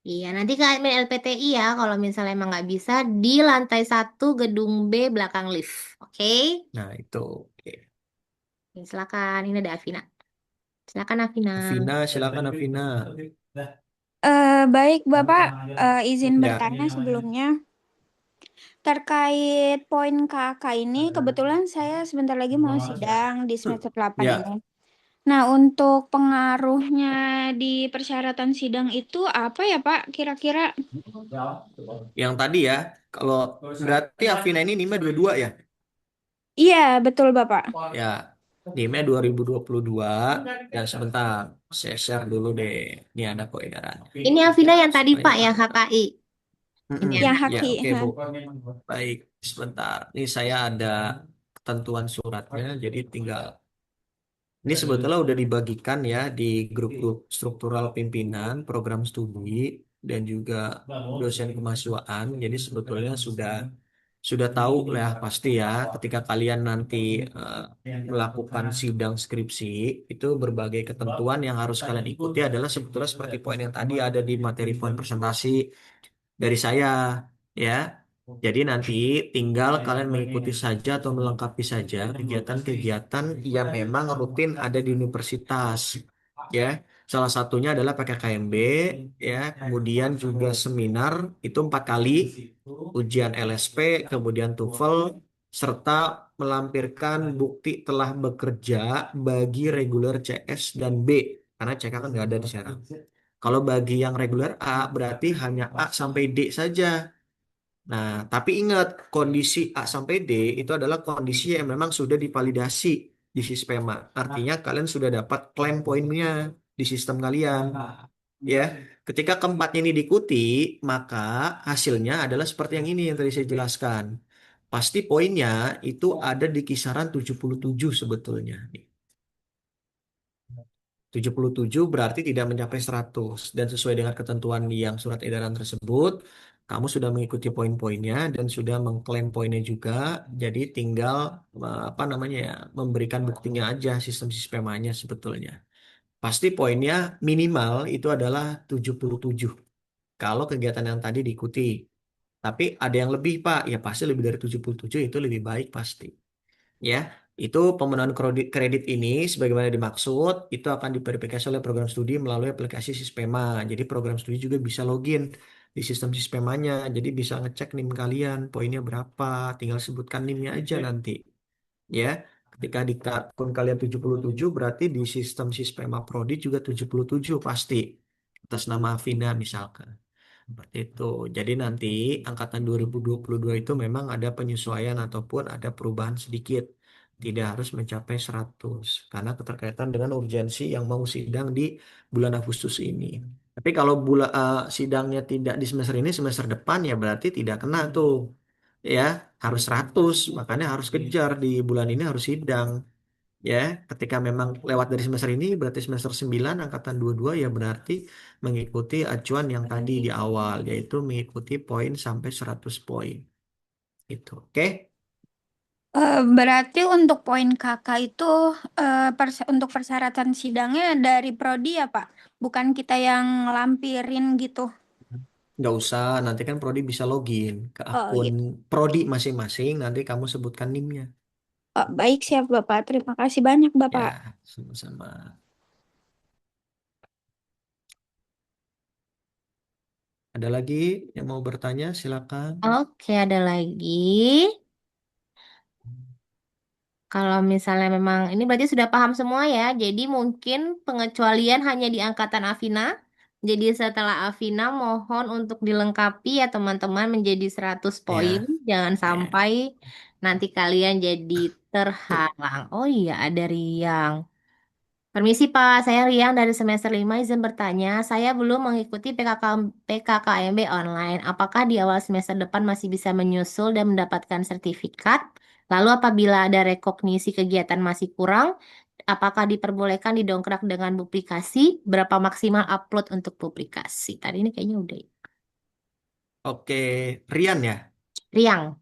Iya, nanti ke admin LPTI ya, kalau misalnya emang nggak bisa, di lantai 1 gedung B belakang lift. Oke? Nah itu. Oke. Oke, silakan, ini ada Afina. Silakan Afina. Afina, silakan Afina. Baik, Bapak, izin Ya. bertanya sebelumnya. Terkait poin KK ini, kebetulan saya sebentar lagi mau sidang di semester 8 Ya. ini. Nah, untuk pengaruhnya di persyaratan sidang itu apa ya, Pak? Kira-kira? Yang tadi ya, kalau berarti Afina ini NIME 22 ya? Iya, betul, Bapak. Ya, NIME 2022. Dan sebentar, saya share dulu deh. Ini ada kok edaran. Ini Afina yang tadi Pak ya, HKI. Ini Yang ya. Ya, haki. oke Bu. Baik, sebentar. Ini saya ada ketentuan suratnya, jadi tinggal. Ini sebetulnya udah dibagikan ya di grup-grup struktural pimpinan, program studi, dan juga dosen kemahasiswaan. Jadi sebetulnya sudah tahu lah pasti ya ketika kalian nanti melakukan sidang skripsi itu berbagai ketentuan yang harus kalian ikuti adalah sebetulnya seperti poin yang tadi ada di materi poin presentasi dari saya ya. Jadi nanti tinggal kalian mengikuti saja atau melengkapi saja kegiatan-kegiatan yang memang rutin ada di universitas ya. Salah satunya adalah PKKMB ya, kemudian juga seminar itu 4 kali, ujian LSP, kemudian TOEFL, serta melampirkan bukti telah bekerja bagi reguler CS dan B, karena CK kan nggak ada di sana. Kalau bagi yang reguler A berarti hanya A sampai D saja. Nah, tapi ingat kondisi A sampai D itu adalah kondisi yang memang sudah divalidasi di Sispema. Artinya kalian sudah dapat klaim poinnya di sistem kalian. Ya, ketika keempatnya ini diikuti, maka hasilnya adalah seperti yang ini yang tadi saya jelaskan. Pasti poinnya itu ada di kisaran 77 sebetulnya. 77 berarti tidak mencapai 100 dan sesuai dengan ketentuan yang surat edaran tersebut, kamu sudah mengikuti poin-poinnya dan sudah mengklaim poinnya juga. Jadi tinggal apa namanya ya, memberikan buktinya aja sistem sistemanya sebetulnya. pasti poinnya minimal itu adalah 77 kalau kegiatan yang tadi diikuti. Tapi ada yang lebih, Pak. Ya pasti lebih dari 77 itu lebih baik pasti. Ya, itu pemenuhan kredit ini sebagaimana dimaksud itu akan diverifikasi oleh program studi melalui aplikasi Sispema. Jadi program studi juga bisa login di sistem Sispemanya. Jadi bisa ngecek NIM kalian, poinnya berapa, tinggal sebutkan NIM-nya aja nanti. Ya, ketika di akun kalian 77 berarti di sistem Sispema Prodi juga 77 pasti atas nama Afina misalkan. Seperti itu. Jadi nanti angkatan 2022 itu memang ada penyesuaian ataupun ada perubahan sedikit. Tidak harus mencapai 100 karena keterkaitan dengan urgensi yang mau sidang di bulan Agustus ini. Tapi kalau sidangnya tidak di semester ini, semester depan ya berarti tidak kena tuh. Ya, harus 100. Makanya harus kejar di bulan ini harus sidang. Ya, ketika memang lewat dari semester ini berarti semester 9 angkatan 22 ya berarti mengikuti acuan yang tadi di awal yaitu mengikuti poin sampai 100 poin. Itu. Oke? Berarti untuk poin kakak itu untuk persyaratan sidangnya dari prodi ya Pak, bukan kita yang lampirin gitu. Nggak usah, nanti kan Prodi bisa login ke Oh akun gitu. Prodi masing-masing, nanti kamu sebutkan NIM-nya. Oh, baik siap Bapak. Terima kasih banyak Bapak. Ya, sama-sama. Ada lagi yang mau bertanya? Silakan. Oke, ada lagi. Kalau misalnya memang ini berarti sudah paham semua ya. Jadi mungkin pengecualian hanya di angkatan Afina. Jadi setelah Afina mohon untuk dilengkapi ya teman-teman menjadi 100 poin. Ya, Jangan ya. sampai nanti kalian jadi terhalang. Oh iya, ada Riang. Permisi Pak, saya Riang dari semester 5 izin bertanya. Saya belum mengikuti PKKMB online. Apakah di awal semester depan masih bisa menyusul dan mendapatkan sertifikat? Lalu apabila ada rekognisi kegiatan masih kurang, apakah diperbolehkan didongkrak dengan publikasi? Berapa maksimal upload untuk publikasi? Tadi ini kayaknya udah. Oke, Rian ya? Riang.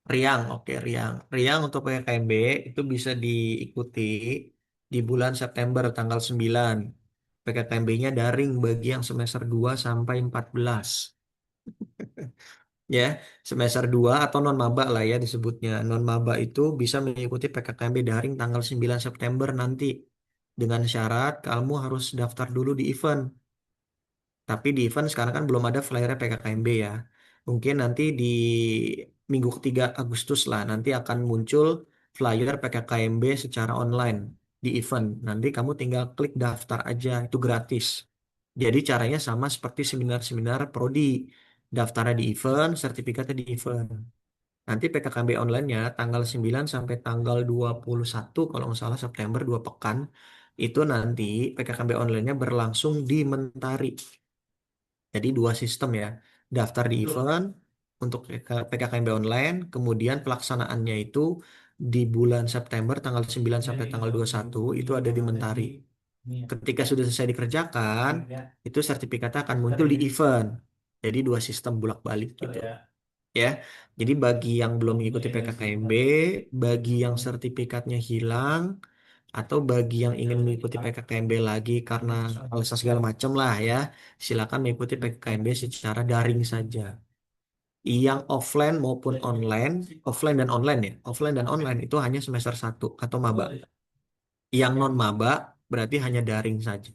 Riang, oke Riang. Riang untuk PKKMB itu bisa diikuti di bulan September tanggal 9. PKKMB-nya daring bagi yang semester 2 sampai 14. Ya, semester 2 atau non-maba lah ya disebutnya. Non-maba itu bisa mengikuti PKKMB daring tanggal 9 September nanti. Dengan syarat kamu harus daftar dulu di event. Tapi di event sekarang kan belum ada flyer PKKMB ya. Mungkin nanti di minggu ketiga Agustus lah, nanti akan muncul flyer PKKMB secara online di event. Nanti kamu tinggal klik daftar aja, itu gratis. Jadi caranya sama seperti seminar-seminar prodi. Daftarnya di event, sertifikatnya di event. Nanti PKKMB online-nya tanggal 9 sampai tanggal 21 kalau nggak salah September 2 pekan. Itu nanti PKKMB online-nya berlangsung di Mentari. Jadi dua sistem ya, daftar di event untuk PKKMB online, kemudian pelaksanaannya itu di bulan September tanggal 9 sampai tanggal 21 itu ada di Mentari. Ketika sudah selesai dikerjakan, itu sertifikatnya akan muncul di event. Jadi dua sistem bolak-balik gitu. Ya. Jadi bagi yang belum mengikuti PKKMB, bagi yang sertifikatnya hilang, atau bagi yang ingin mengikuti PKKMB lagi karena alasan segala macam lah ya, silakan mengikuti PKKMB secara daring saja. Yang offline maupun online, offline dan online ya, offline dan online itu hanya semester 1 atau maba. Yang non maba berarti hanya daring saja.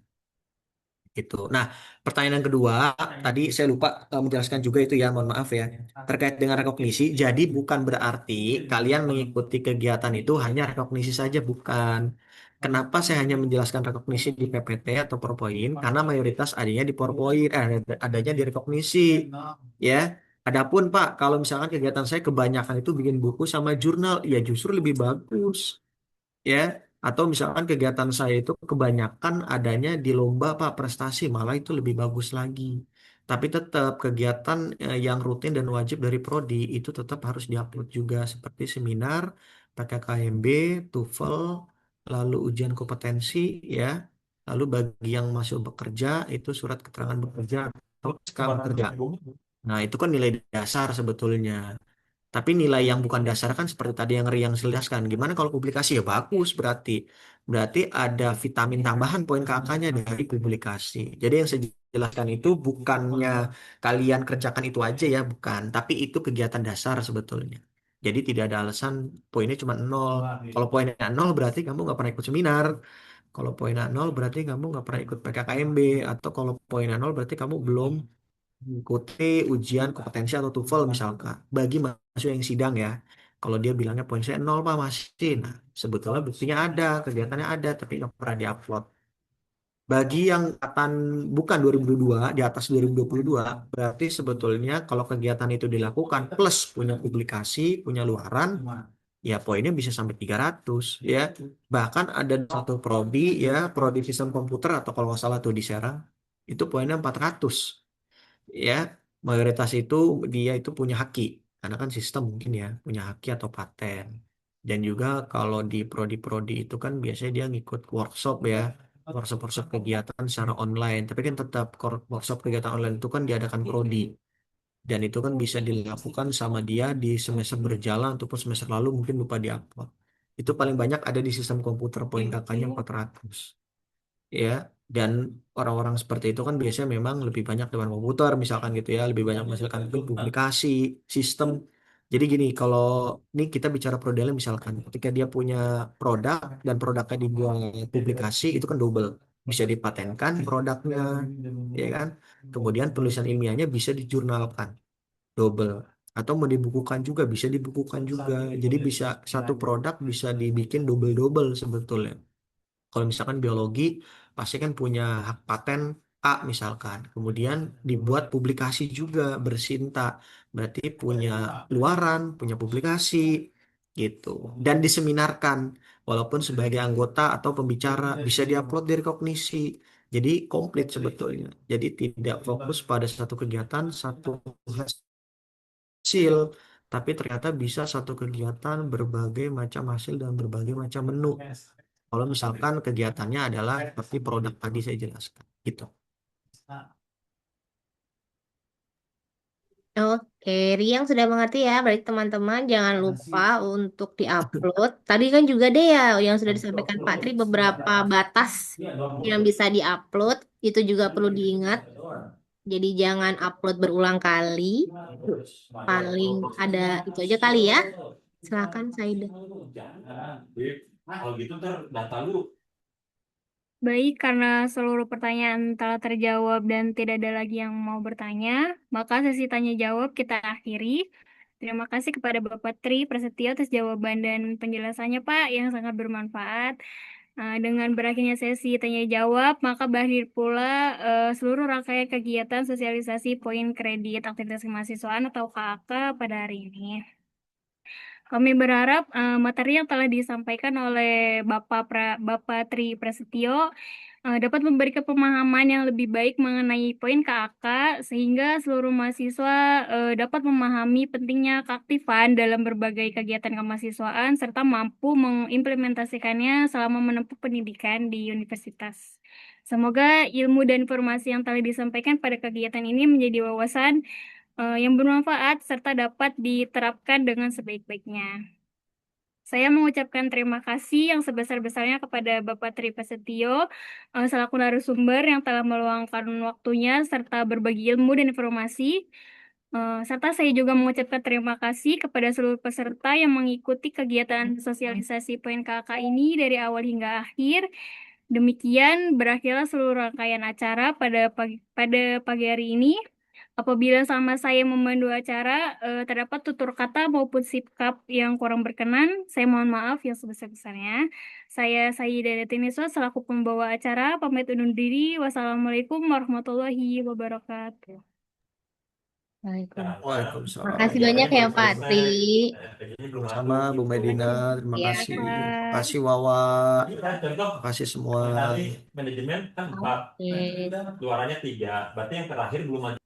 Gitu. Nah, pertanyaan yang kedua, tadi saya lupa menjelaskan juga itu ya, mohon maaf ya, terkait dengan rekognisi. Jadi bukan berarti kalian mengikuti kegiatan itu hanya rekognisi saja, bukan. Kenapa saya hanya menjelaskan rekognisi di PPT atau PowerPoint? Karena mayoritas adanya di PowerPoint, adanya di rekognisi, ya. Adapun Pak, kalau misalkan kegiatan saya kebanyakan itu bikin buku sama jurnal, ya justru lebih bagus ya, atau misalkan kegiatan saya itu kebanyakan adanya di lomba Pak prestasi malah itu lebih bagus lagi, tapi tetap kegiatan yang rutin dan wajib dari prodi itu tetap harus diupload juga seperti seminar, PKKMB, TOEFL, lalu ujian kompetensi ya, lalu bagi yang masuk bekerja itu surat keterangan bekerja atau SK bekerja. Nah itu kan nilai dasar sebetulnya. Tapi nilai yang bukan dasar kan seperti tadi yang Riang jelaskan. Gimana kalau publikasi ya bagus berarti. Berarti ada vitamin tambahan poin KK-nya dari publikasi. Jadi yang saya jelaskan itu bukannya kalian kerjakan itu aja ya, bukan. Tapi itu kegiatan dasar sebetulnya. Jadi tidak ada alasan poinnya cuma nol. Kalau poinnya nol berarti kamu nggak pernah ikut seminar. Kalau poinnya nol berarti kamu nggak pernah ikut PKKMB. Atau kalau poinnya nol berarti kamu belum mengikuti ujian kompetensi atau TOEFL misalkan. Bagi mahasiswa yang sidang ya. Kalau dia bilangnya poin saya nol Pak masih. Nah, sebetulnya buktinya ada, kegiatannya ada, tapi nggak pernah diupload. Bagi yang angkatan bukan 2022, di atas 2022, berarti sebetulnya kalau kegiatan itu dilakukan plus punya publikasi, punya luaran, ya poinnya bisa sampai 300 ya. Bahkan ada satu prodi ya, prodi sistem komputer atau kalau nggak salah tuh di Serang, itu poinnya 400 ya. Mayoritas itu dia itu punya haki karena kan sistem mungkin ya punya haki atau paten. Dan juga kalau di prodi-prodi itu kan biasanya dia ngikut workshop ya, workshop-workshop kegiatan secara online, tapi kan tetap workshop kegiatan online itu kan diadakan prodi dan itu kan bisa dilakukan sama dia di semester berjalan ataupun semester lalu mungkin lupa diupload. Itu paling banyak ada di sistem komputer poin kakaknya 400 ya. Dan orang-orang seperti itu kan biasanya memang lebih banyak depan komputer misalkan gitu ya, lebih banyak menghasilkan publikasi sistem. Jadi gini, kalau ini kita bicara produk misalkan ketika dia punya produk dan produknya dibuat publikasi itu kan double, bisa dipatenkan produknya ya kan, kemudian tulisan ilmiahnya bisa dijurnalkan double, atau mau dibukukan juga bisa dibukukan juga, jadi bisa satu produk bisa dibikin double-double sebetulnya. Kalau misalkan biologi, pasti kan punya hak paten A misalkan. Kemudian dibuat publikasi juga bersinta. Berarti punya luaran, punya publikasi gitu. Dan diseminarkan. Walaupun sebagai anggota atau pembicara bisa diupload di Rekognisi. Jadi komplit sebetulnya. Jadi tidak fokus pada satu kegiatan, satu hasil. Tapi ternyata bisa satu kegiatan berbagai macam hasil dan berbagai macam menu. Kalau misalkan kegiatannya adalah seperti produk tadi saya jelaskan, gitu. Oke, Riang sudah mengerti ya. Berarti teman-teman jangan lupa untuk diupload. Tadi kan juga deh ya yang sudah disampaikan Pak Tri beberapa batas yang bisa diupload. Itu juga perlu diingat. Jadi jangan upload berulang kali. Paling ada itu aja kali ya. Silakan Saida. Kalau gitu ntar data lu. Baik, karena seluruh pertanyaan telah terjawab dan tidak ada lagi yang mau bertanya, maka sesi tanya jawab kita akhiri. Terima kasih kepada Bapak Tri Prasetyo atas jawaban dan penjelasannya, Pak, yang sangat bermanfaat. Dengan berakhirnya sesi tanya jawab, maka berakhir pula seluruh rangkaian kegiatan sosialisasi poin kredit aktivitas kemahasiswaan atau KAK pada hari ini. Kami berharap materi yang telah disampaikan oleh Bapak Tri Prasetyo dapat memberikan pemahaman yang lebih baik mengenai poin KAK sehingga seluruh mahasiswa dapat memahami pentingnya keaktifan dalam berbagai kegiatan kemahasiswaan serta mampu mengimplementasikannya selama menempuh pendidikan di universitas. Semoga ilmu dan informasi yang telah disampaikan pada kegiatan ini menjadi wawasan yang bermanfaat serta dapat diterapkan dengan sebaik-baiknya. Saya mengucapkan terima kasih yang sebesar-besarnya kepada Bapak Tri Prasetyo selaku narasumber yang telah meluangkan waktunya serta berbagi ilmu dan informasi. Serta saya juga mengucapkan terima kasih kepada seluruh peserta yang mengikuti kegiatan sosialisasi poin KK ini dari awal hingga akhir. Demikian berakhirlah seluruh rangkaian acara pada pagi hari ini. Apabila sama saya memandu acara, terdapat tutur kata maupun sikap yang kurang berkenan, saya mohon maaf yang sebesar-besarnya. Saya Saida Tiniswa selaku pembawa acara, pamit undur diri. Wassalamualaikum warahmatullahi wabarakatuh. Waalaikumsalam. Makasih banyak ya Pak Tri. Sama Bu Medina, terima Ya, kasih. Pak. Terima kasih Wawa. Terima kasih semua. Manajemen kan 4, Oke. luarannya 3. Berarti yang terakhir belum